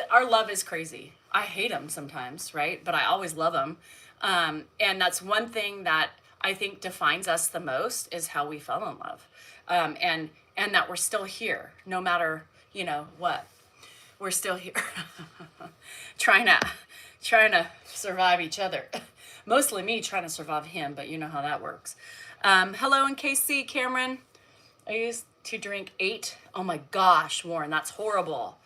Our love is crazy. I hate him sometimes, right? But I always love him. And that's one thing that I think defines us the most is how we fell in love. And that we're still here, no matter, what. We're still here trying to survive each other. Mostly me trying to survive him, but you know how that works. Hello in KC, Cameron. I used to drink 8. Oh my gosh, Warren, that's horrible.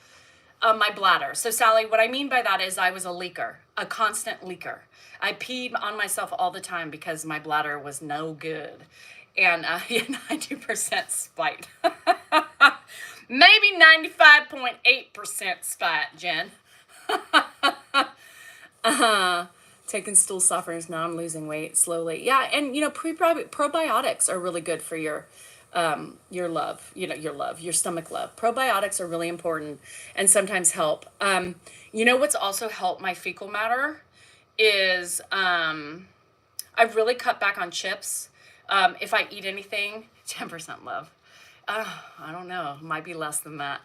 My bladder. So Sally, what I mean by that is I was a leaker, a constant leaker. I peed on myself all the time because my bladder was no good. And 90% spite. Maybe 95.8% spite, Jen. Taking stool softeners, now I'm losing weight slowly. Yeah, and probiotics are really good for your your stomach love. Probiotics are really important and sometimes help. What's also helped my fecal matter is I've really cut back on chips. If I eat anything, 10% love. I don't know, might be less than that.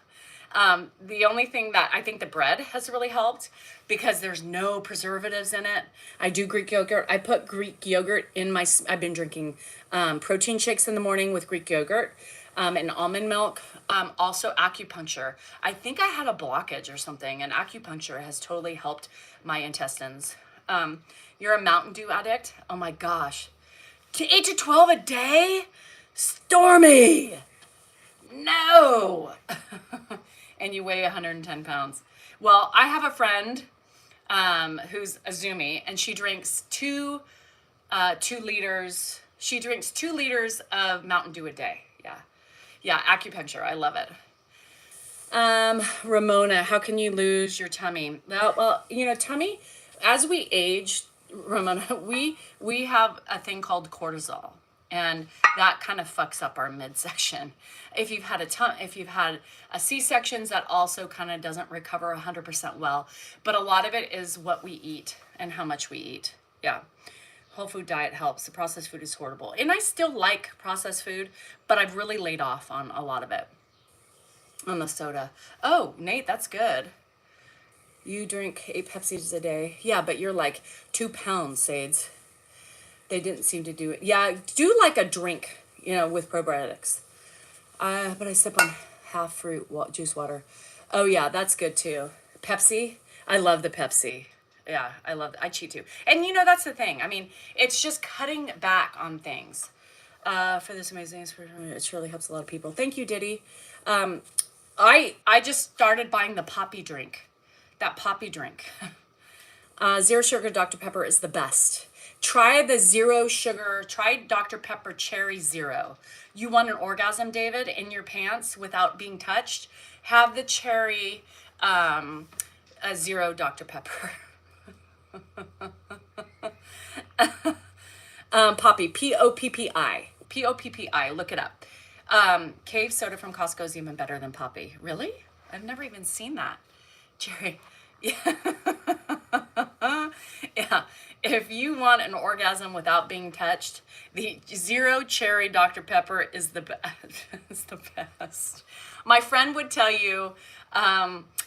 The only thing that I think the bread has really helped because there's no preservatives in it. I do Greek yogurt. I put Greek yogurt in I've been drinking protein shakes in the morning with Greek yogurt and almond milk. Also acupuncture. I think I had a blockage or something, and acupuncture has totally helped my intestines. You're a Mountain Dew addict? Oh my gosh. 8 to 12 a day? Stormy! No! And you weigh 110 pounds. Well, I have a friend who's a Zoomy, and she drinks 2 liters. She drinks 2 liters of Mountain Dew a day. Yeah, acupuncture. I love it. Ramona, how can you lose your tummy? Well, tummy, as we age, Ramona, we have a thing called cortisol. And that kind of fucks up our midsection. If you've had a C-sections, that also kind of doesn't recover 100% well. But a lot of it is what we eat and how much we eat. Yeah. Whole food diet helps. The processed food is horrible. And I still like processed food, but I've really laid off on a lot of it. On the soda. Oh, Nate, that's good. You drink 8 Pepsis a day. Yeah, but you're like 2 pounds, Sades. They didn't seem to do it. Yeah, do like a drink, with probiotics. But I sip on half fruit juice water. Oh yeah, that's good too. Pepsi, I love the Pepsi. Yeah, I cheat too. And that's the thing. I mean, it's just cutting back on things. For this amazing inspiration, it really helps a lot of people. Thank you, Diddy. I just started buying the poppy drink. That poppy drink. Zero sugar Dr. Pepper is the best. Try the zero sugar, try Dr. Pepper Cherry Zero. You want an orgasm, David, in your pants without being touched? Have the cherry zero Dr. Pepper. Poppy, Poppi. Poppi, look it up. Cave soda from Costco is even better than Poppy. Really? I've never even seen that. Cherry. Yeah. Yeah. If you want an orgasm without being touched, the zero cherry Dr. Pepper is the best. It's the best. My friend would tell you,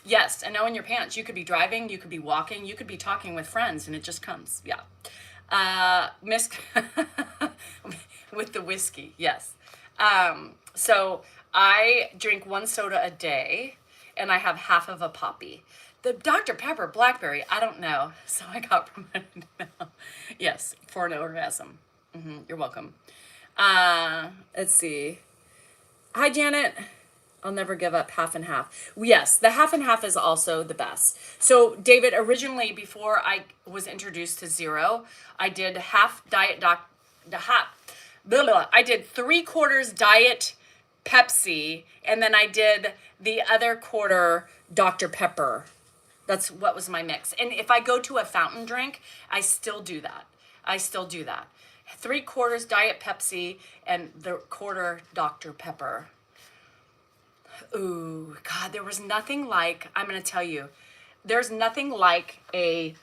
yes, and now in your pants, you could be driving, you could be walking, you could be talking with friends, and it just comes. Yeah. With the whiskey, yes. So I drink 1 soda a day, and I have half of a Poppy. The Dr. Pepper Blackberry, I don't know. So I got promoted now. Yes, for an orgasm. You're welcome. Let's see. Hi, Janet. I'll never give up half and half. Yes, the half and half is also the best. So, David, originally, before I was introduced to zero, I did half diet I did 3/4 diet Pepsi, and then I did the other quarter Dr. Pepper. That's what was my mix. And if I go to a fountain drink, I still do that. 3/4 diet Pepsi and the quarter Dr. Pepper. Ooh, God, there was nothing like, I'm going to tell you, there's nothing like a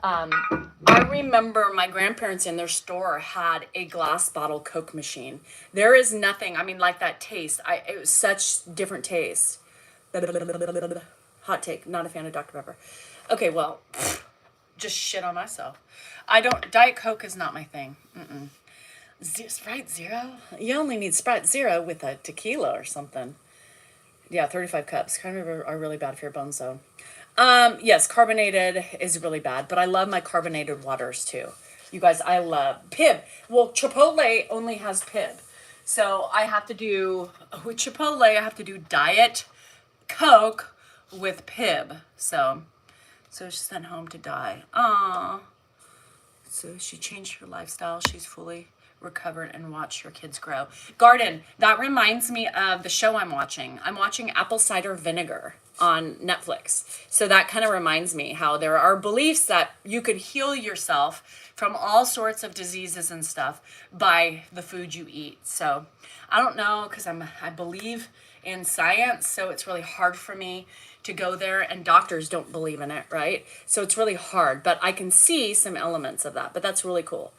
I remember my grandparents in their store had a glass bottle Coke machine. There is nothing, I mean, like that taste. It was such different taste. Hot take, not a fan of Dr. Pepper. Okay, well, just shit on myself. I don't, Diet Coke is not my thing. Mm-mm. Sprite Zero? You only need Sprite Zero with a tequila or something. Yeah, 35 cups. Kind of are really bad for your bones, though. Yes, carbonated is really bad, but I love my carbonated waters too. You guys, I love Pib. Well, Chipotle only has Pib. So I have to do, with Chipotle, I have to do Diet Coke with Pib. So she's sent home to die. Aww. So she changed her lifestyle. She's fully recovered and watched her kids grow. Garden, that reminds me of the show I'm watching. I'm watching Apple Cider Vinegar on Netflix. So that kind of reminds me how there are beliefs that you could heal yourself from all sorts of diseases and stuff by the food you eat. So I don't know, because I believe in science, so it's really hard for me to go there, and doctors don't believe in it, right? So it's really hard, but I can see some elements of that, but that's really cool.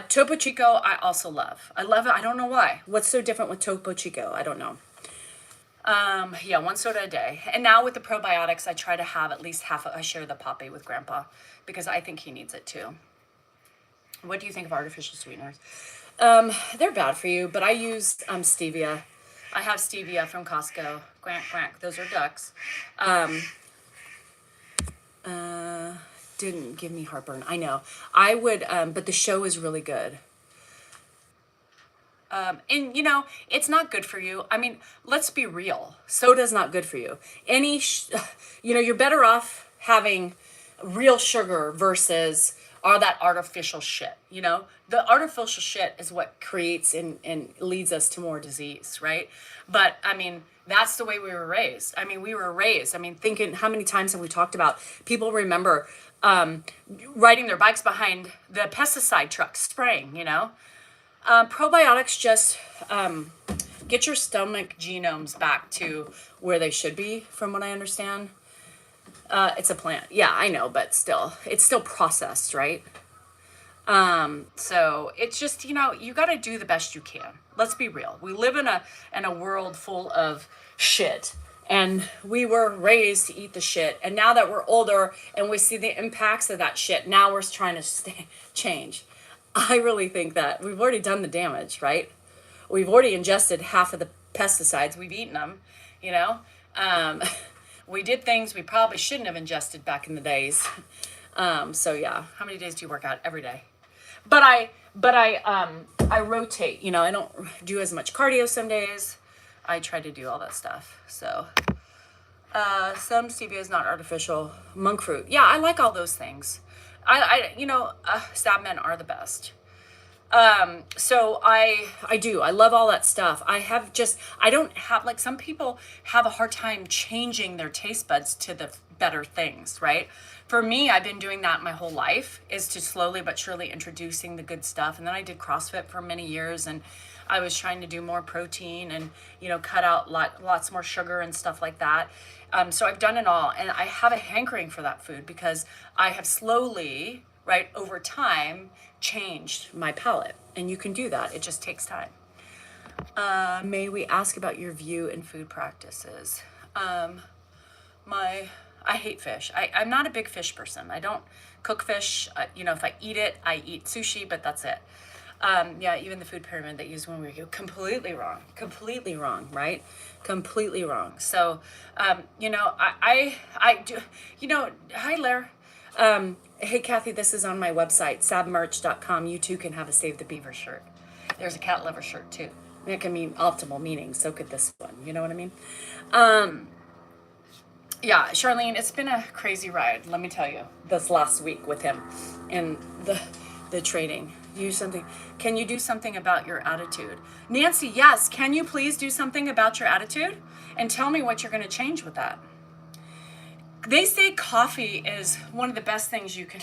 Topo Chico, I also love. I love it. I don't know why. What's so different with Topo Chico? I don't know. Yeah, 1 soda a day. And now with the probiotics, I try to have at least half. I share the poppy with Grandpa because I think he needs it too. What do you think of artificial sweeteners? They're bad for you, but I use stevia. I have stevia from Costco. Quack, quack. Those are ducks. Didn't give me heartburn. I know. I would, but the show is really good. And you know, it's not good for you. I mean, let's be real. Soda's not good for you. You're better off having real sugar versus all that artificial shit. You know, the artificial shit is what creates and leads us to more disease, right? But I mean, that's the way we were raised. I mean, thinking, how many times have we talked about people remember riding their bikes behind the pesticide trucks spraying, you know? Probiotics just get your stomach genomes back to where they should be, from what I understand. It's a plant. Yeah, I know, but still, it's still processed, right? So it's just, you got to do the best you can. Let's be real. We live in a world full of shit, and we were raised to eat the shit. And now that we're older and we see the impacts of that shit, now we're trying to change. I really think that we've already done the damage, right? We've already ingested half of the pesticides. We've eaten them, you know? We did things we probably shouldn't have ingested back in the days. So yeah, how many days do you work out? Every day. But I rotate, I don't do as much cardio some days. I try to do all that stuff. So, some stevia is not artificial. Monk fruit. Yeah, I like all those things. Stab men are the best. So I do. I love all that stuff. I don't have, like, some people have a hard time changing their taste buds to the better things, right? For me, I've been doing that my whole life, is to slowly but surely introducing the good stuff. And then I did CrossFit for many years, and I was trying to do more protein and, cut out lots more sugar and stuff like that. So I've done it all, and I have a hankering for that food because I have slowly, right, over time, changed my palate. And you can do that. It just takes time. May we ask about your view in food practices? I hate fish. I'm not a big fish person. I don't cook fish. If I eat it, I eat sushi, but that's it. Yeah, even the food pyramid that used when we were completely wrong, right? Completely wrong. So, I do, hi, Lair. Hey, Kathy, this is on my website, sabmerch.com. You too can have a Save the Beaver shirt. There's a cat lover shirt too. It can mean optimal meaning. So could this one. You know what I mean? Yeah, Charlene, it's been a crazy ride, let me tell you, this last week with him and the trading. Can you do something about your attitude? Nancy, yes. Can you please do something about your attitude? And tell me what you're going to change with that. They say coffee is one of the best things you can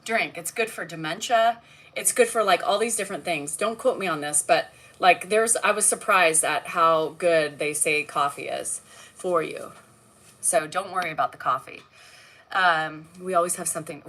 drink. It's good for dementia. It's good for, like, all these different things. Don't quote me on this, but, like, I was surprised at how good they say coffee is for you. So don't worry about the coffee. We always have something.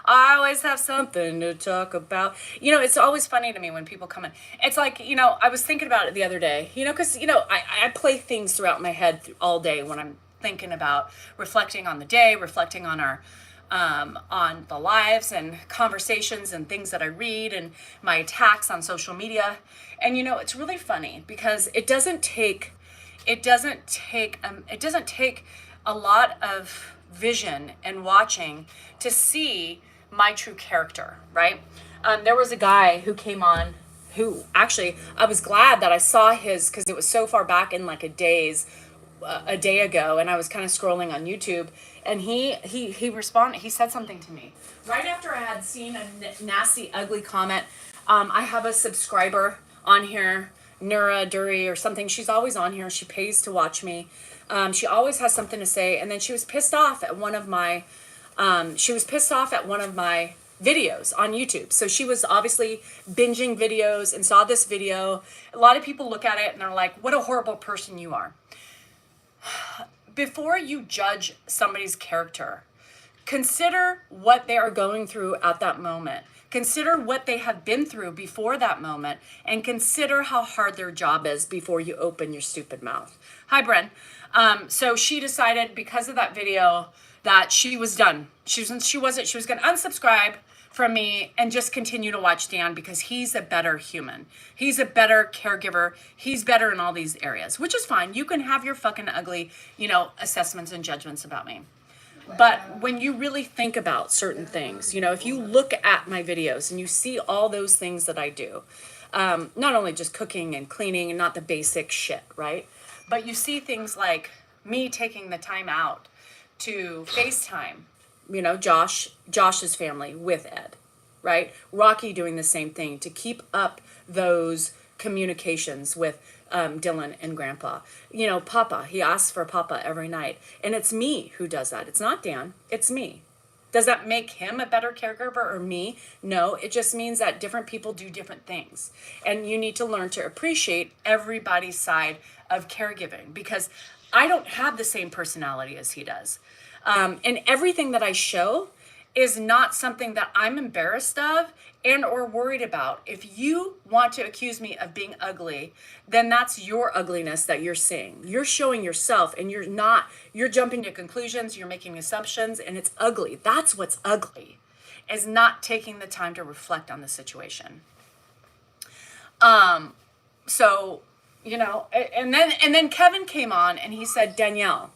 I always have something to talk about. You know, it's always funny to me when people come in. It's like, you know, I was thinking about it the other day, you know, because, you know, I play things throughout my head all day when I'm thinking about reflecting on the day, reflecting on our, on the lives and conversations and things that I read and my attacks on social media. And, you know, it's really funny because it doesn't take a lot of vision and watching to see my true character, right? There was a guy who came on who actually, I was glad that I saw his, because it was so far back in like a day ago, and I was kind of scrolling on YouTube, and he responded. He said something to me right after I had seen a nasty, ugly comment. I have a subscriber on here, Nura Duri or something. She's always on here. She pays to watch me. She always has something to say, and then she was pissed off at one of my videos on YouTube. So she was obviously binging videos and saw this video. A lot of people look at it and they're like, what a horrible person you are. Before you judge somebody's character, consider what they are going through at that moment. Consider what they have been through before that moment, and consider how hard their job is before you open your stupid mouth. Hi, Bren. So she decided because of that video that she was done. She was going to unsubscribe from me and just continue to watch Dan because he's a better human. He's a better caregiver. He's better in all these areas, which is fine. You can have your fucking ugly, you know, assessments and judgments about me. But when you really think about certain things, you know, if you look at my videos and you see all those things that I do, not only just cooking and cleaning and not the basic shit, right? But you see things like me taking the time out to FaceTime, you know, Josh's family with Ed, right? Rocky doing the same thing to keep up those communications with Dylan and Grandpa. You know, Papa, he asks for Papa every night. And it's me who does that. It's not Dan, it's me. Does that make him a better caregiver or me? No, it just means that different people do different things. And you need to learn to appreciate everybody's side of caregiving because I don't have the same personality as he does. And everything that I show is not something that I'm embarrassed of and or worried about. If you want to accuse me of being ugly, then that's your ugliness that you're seeing. You're showing yourself and you're jumping to conclusions, you're making assumptions, and it's ugly. That's what's ugly, is not taking the time to reflect on the situation. So, you know, and then Kevin came on and he said, Danielle,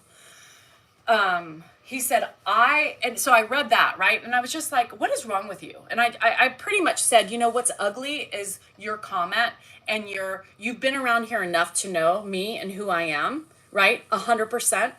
he said, and so I read that, right? And I was just like, what is wrong with you? And I pretty much said, you know, what's ugly is your comment and you've been around here enough to know me and who I am, right? 100%.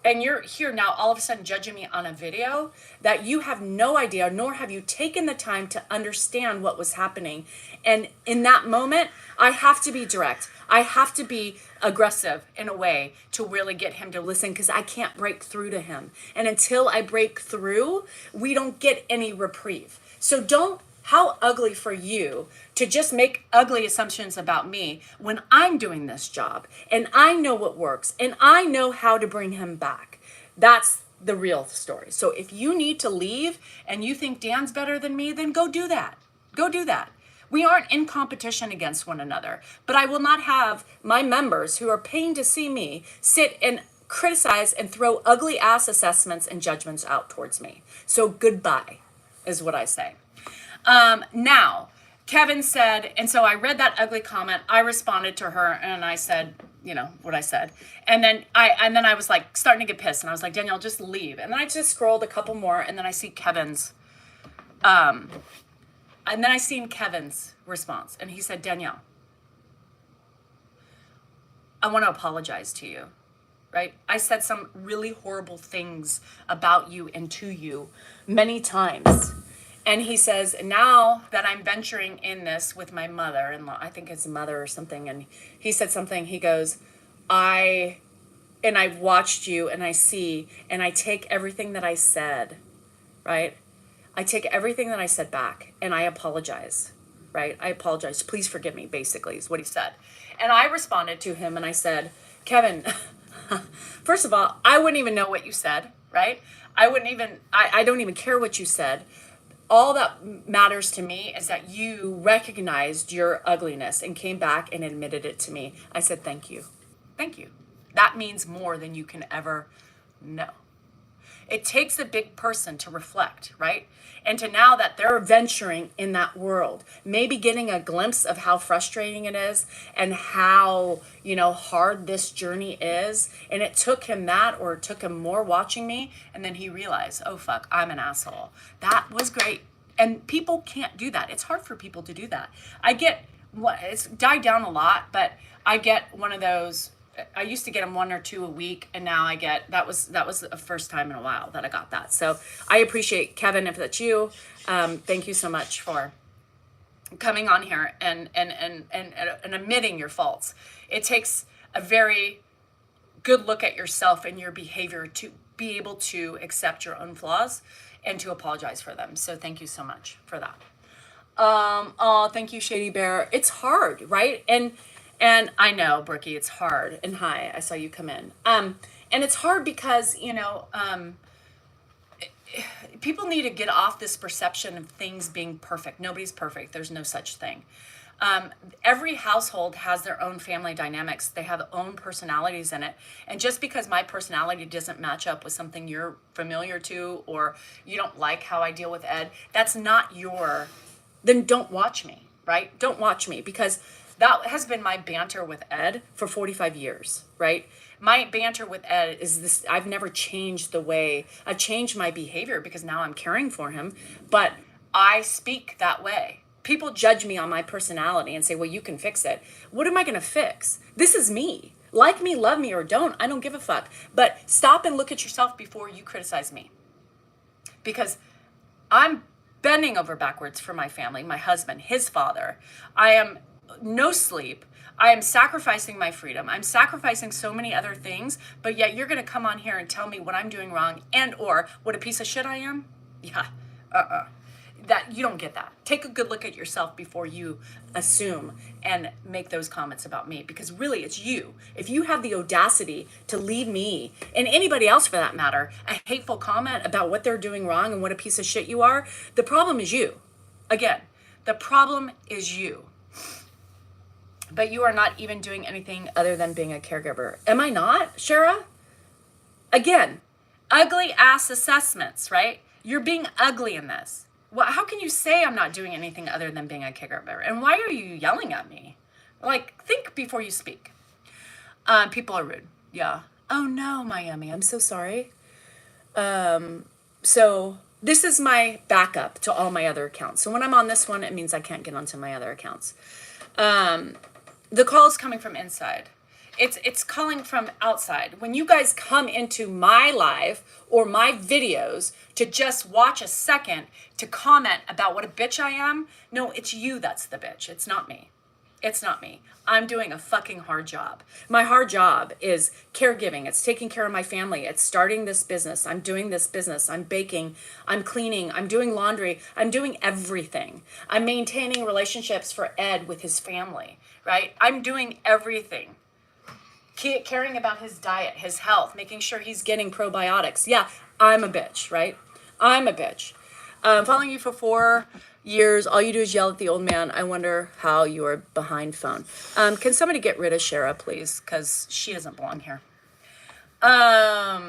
And you're here now all of a sudden judging me on a video that you have no idea, nor have you taken the time to understand what was happening. And in that moment, I have to be direct. I have to be aggressive in a way to really get him to listen because I can't break through to him. And until I break through, we don't get any reprieve. So how ugly for you to just make ugly assumptions about me when I'm doing this job and I know what works and I know how to bring him back. That's the real story. So if you need to leave and you think Dan's better than me, then go do that. Go do that. We aren't in competition against one another, but I will not have my members who are paying to see me sit and criticize and throw ugly ass assessments and judgments out towards me. So goodbye is what I say. Now, Kevin said, and so I read that ugly comment. I responded to her and I said, you know, what I said. And then I was like starting to get pissed and I was like, Danielle, just leave. And then I just scrolled a couple more and then I see Kevin's, response. And he said, Danielle, I want to apologize to you, right? I said some really horrible things about you and to you many times. And he says, now that I'm venturing in this with my mother-in-law, I think his mother or something, and he said something, he goes, I've watched you and I see, and I take everything that I said, right? I take everything that I said back and I apologize, right? I apologize. Please forgive me, basically, is what he said. And I responded to him and I said, Kevin, first of all, I wouldn't even know what you said, right? I don't even care what you said. All that matters to me is that you recognized your ugliness and came back and admitted it to me. I said, thank you. Thank you. That means more than you can ever know. It takes a big person to reflect, right? And to now that they're venturing in that world, maybe getting a glimpse of how frustrating it is and how, hard this journey is. And it took him that, or it took him more watching me. And then he realized, oh, fuck, I'm an asshole. That was great. And people can't do that. It's hard for people to do that. It's died down a lot, but I get one of those. I used to get them 1 or 2 a week, and now I get that was the first time in a while that I got that. So I appreciate, Kevin, if that's you. Thank you so much for coming on here and admitting your faults. It takes a very good look at yourself and your behavior to be able to accept your own flaws and to apologize for them. So thank you so much for that. Oh, thank you, Shady Bear. It's hard, right? And I know, Brookie, it's hard. And hi, I saw you come in. And it's hard because, people need to get off this perception of things being perfect. Nobody's perfect. There's no such thing. Every household has their own family dynamics. They have their own personalities in it. And just because my personality doesn't match up with something you're familiar to, or you don't like how I deal with Ed, that's not then don't watch me, right? Don't watch me, because that has been my banter with Ed for 45 years, right? My banter with Ed is this: I've never changed the way, I changed my behavior because now I'm caring for him, but I speak that way. People judge me on my personality and say, well, you can fix it. What am I going to fix? This is me. Like me, love me, or don't. I don't give a fuck. But stop and look at yourself before you criticize me. Because I'm bending over backwards for my family, my husband, his father. I am no sleep. I am sacrificing my freedom. I'm sacrificing so many other things, but yet you're going to come on here and tell me what I'm doing wrong and or what a piece of shit I am? Yeah. That you don't get that. Take a good look at yourself before you assume and make those comments about me, because really it's you. If you have the audacity to leave me, and anybody else for that matter, a hateful comment about what they're doing wrong and what a piece of shit you are, the problem is you. Again, the problem is you. But you are not even doing anything other than being a caregiver. Am I not, Shara? Again, ugly ass assessments, right? You're being ugly in this. Well, how can you say I'm not doing anything other than being a caregiver? And why are you yelling at me? Like, think before you speak. People are rude. Yeah. Oh no, Miami. I'm so sorry. So this is my backup to all my other accounts. So when I'm on this one, it means I can't get onto my other accounts. The call is coming from inside. It's calling from outside. When you guys come into my live or my videos to just watch a second to comment about what a bitch I am, no, it's you that's the bitch. It's not me. It's not me. I'm doing a fucking hard job. My hard job is caregiving. It's taking care of my family. It's starting this business. I'm doing this business. I'm baking. I'm cleaning. I'm doing laundry. I'm doing everything. I'm maintaining relationships for Ed with his family, right? I'm doing everything. Caring about his diet, his health, making sure he's getting probiotics. Yeah, I'm a bitch, right? I'm a bitch. Following you for 4 years, all you do is yell at the old man. I wonder how you are behind phone. Can somebody get rid of Shara, please? Because she doesn't belong here. Hard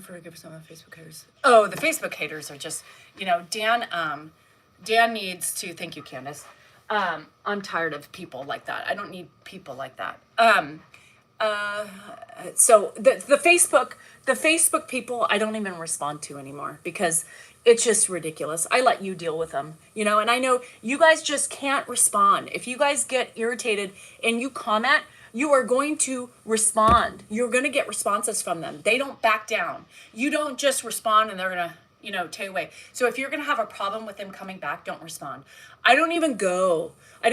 for to give some of the Facebook haters. Oh, the Facebook haters are just, Dan needs to, thank you, Candace. I'm tired of people like that. I don't need people like that. So the Facebook people, I don't even respond to anymore because it's just ridiculous. I let you deal with them, and I know you guys just can't respond. If you guys get irritated and you comment, you are going to respond. You're going to get responses from them. They don't back down. You don't just respond and they're going to, take away. So if you're going to have a problem with them coming back, don't respond. I don't even go. I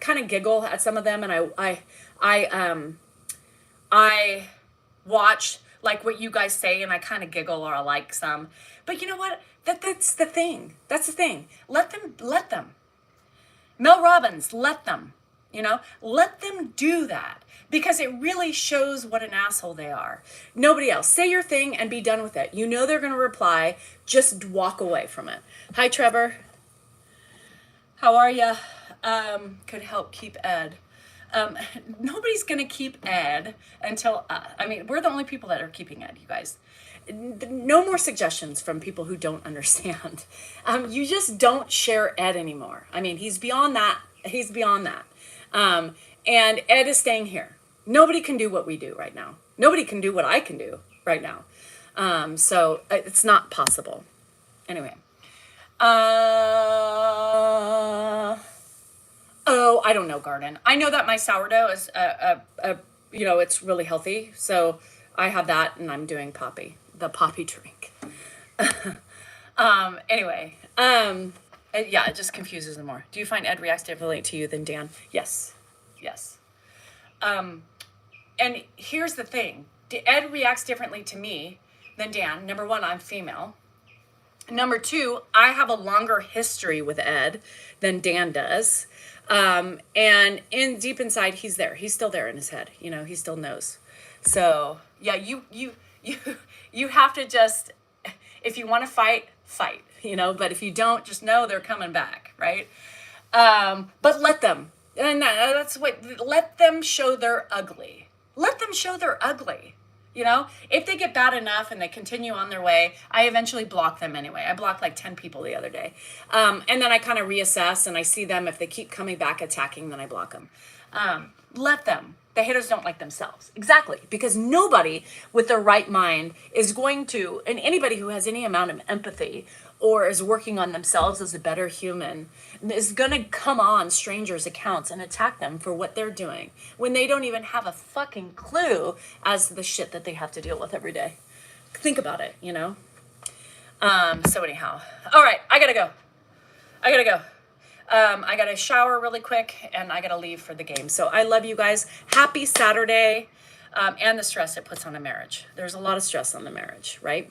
kind of giggle at some of them, and I watch like what you guys say, and I kind of giggle or I like some. But you know what? That's the thing. Let them. Mel Robbins, let them. You know, let them do that because it really shows what an asshole they are. Nobody else. Say your thing and be done with it. You know they're going to reply. Just walk away from it. Hi, Trevor. How are you? Could help keep Ed. Nobody's going to keep Ed until, I mean, we're the only people that are keeping Ed, you guys. No more suggestions from people who don't understand. You just don't share Ed anymore. I mean, he's beyond that. He's beyond that. And Ed is staying here. Nobody can do what we do right now. Nobody can do what I can do right now. So it's not possible. Anyway. Oh, I don't know, Garden. I know that my sourdough is, you know, it's really healthy. So I have that and I'm doing the poppy drink. Anyway, yeah, it just confuses them more. Do you find Ed reacts differently to you than Dan? Yes. Yes. And here's the thing. Ed reacts differently to me than Dan. Number one, I'm female. Number two, I have a longer history with Ed than Dan does. And deep inside, he's there. He's still there in his head. You know, he still knows. So yeah, you have to just, if you want to fight, you know, but if you don't, just know they're coming back. Right. But let them, and let them show they're ugly. Let them show they're ugly. You know, if they get bad enough and they continue on their way, I eventually block them anyway. I blocked like 10 people the other day. And then I kind of reassess and I see them. If they keep coming back attacking, then I block them. Let them. The haters don't like themselves. Exactly. Because nobody with their right mind is going to, and anybody who has any amount of empathy or is working on themselves as a better human is going to come on strangers' accounts and attack them for what they're doing when they don't even have a fucking clue as to the shit that they have to deal with every day. Think about it, you know? So anyhow, all right, I gotta go. I gotta shower really quick and I gotta leave for the game. So I love you guys. Happy Saturday. And the stress it puts on a marriage. There's a lot of stress on the marriage, right?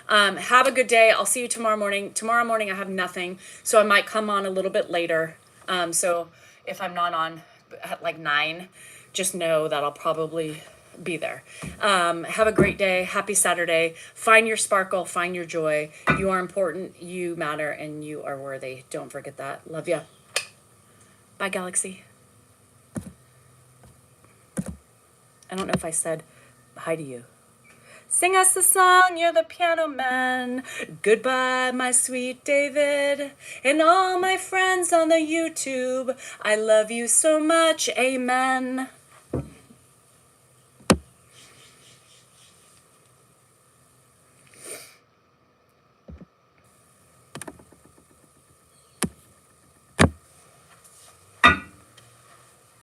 Have a good day. I'll see you tomorrow morning. Tomorrow morning I have nothing, so I might come on a little bit later. So if I'm not on at like 9, just know that I'll probably be there. Have a great day. Happy Saturday. Find your sparkle. Find your joy. You are important. You matter, and you are worthy. Don't forget that. Love ya. Bye, Galaxy. I don't know if I said hi to you. Sing us the song, you're the piano man. Goodbye, my sweet David. And all my friends on the YouTube. I love you so much, amen.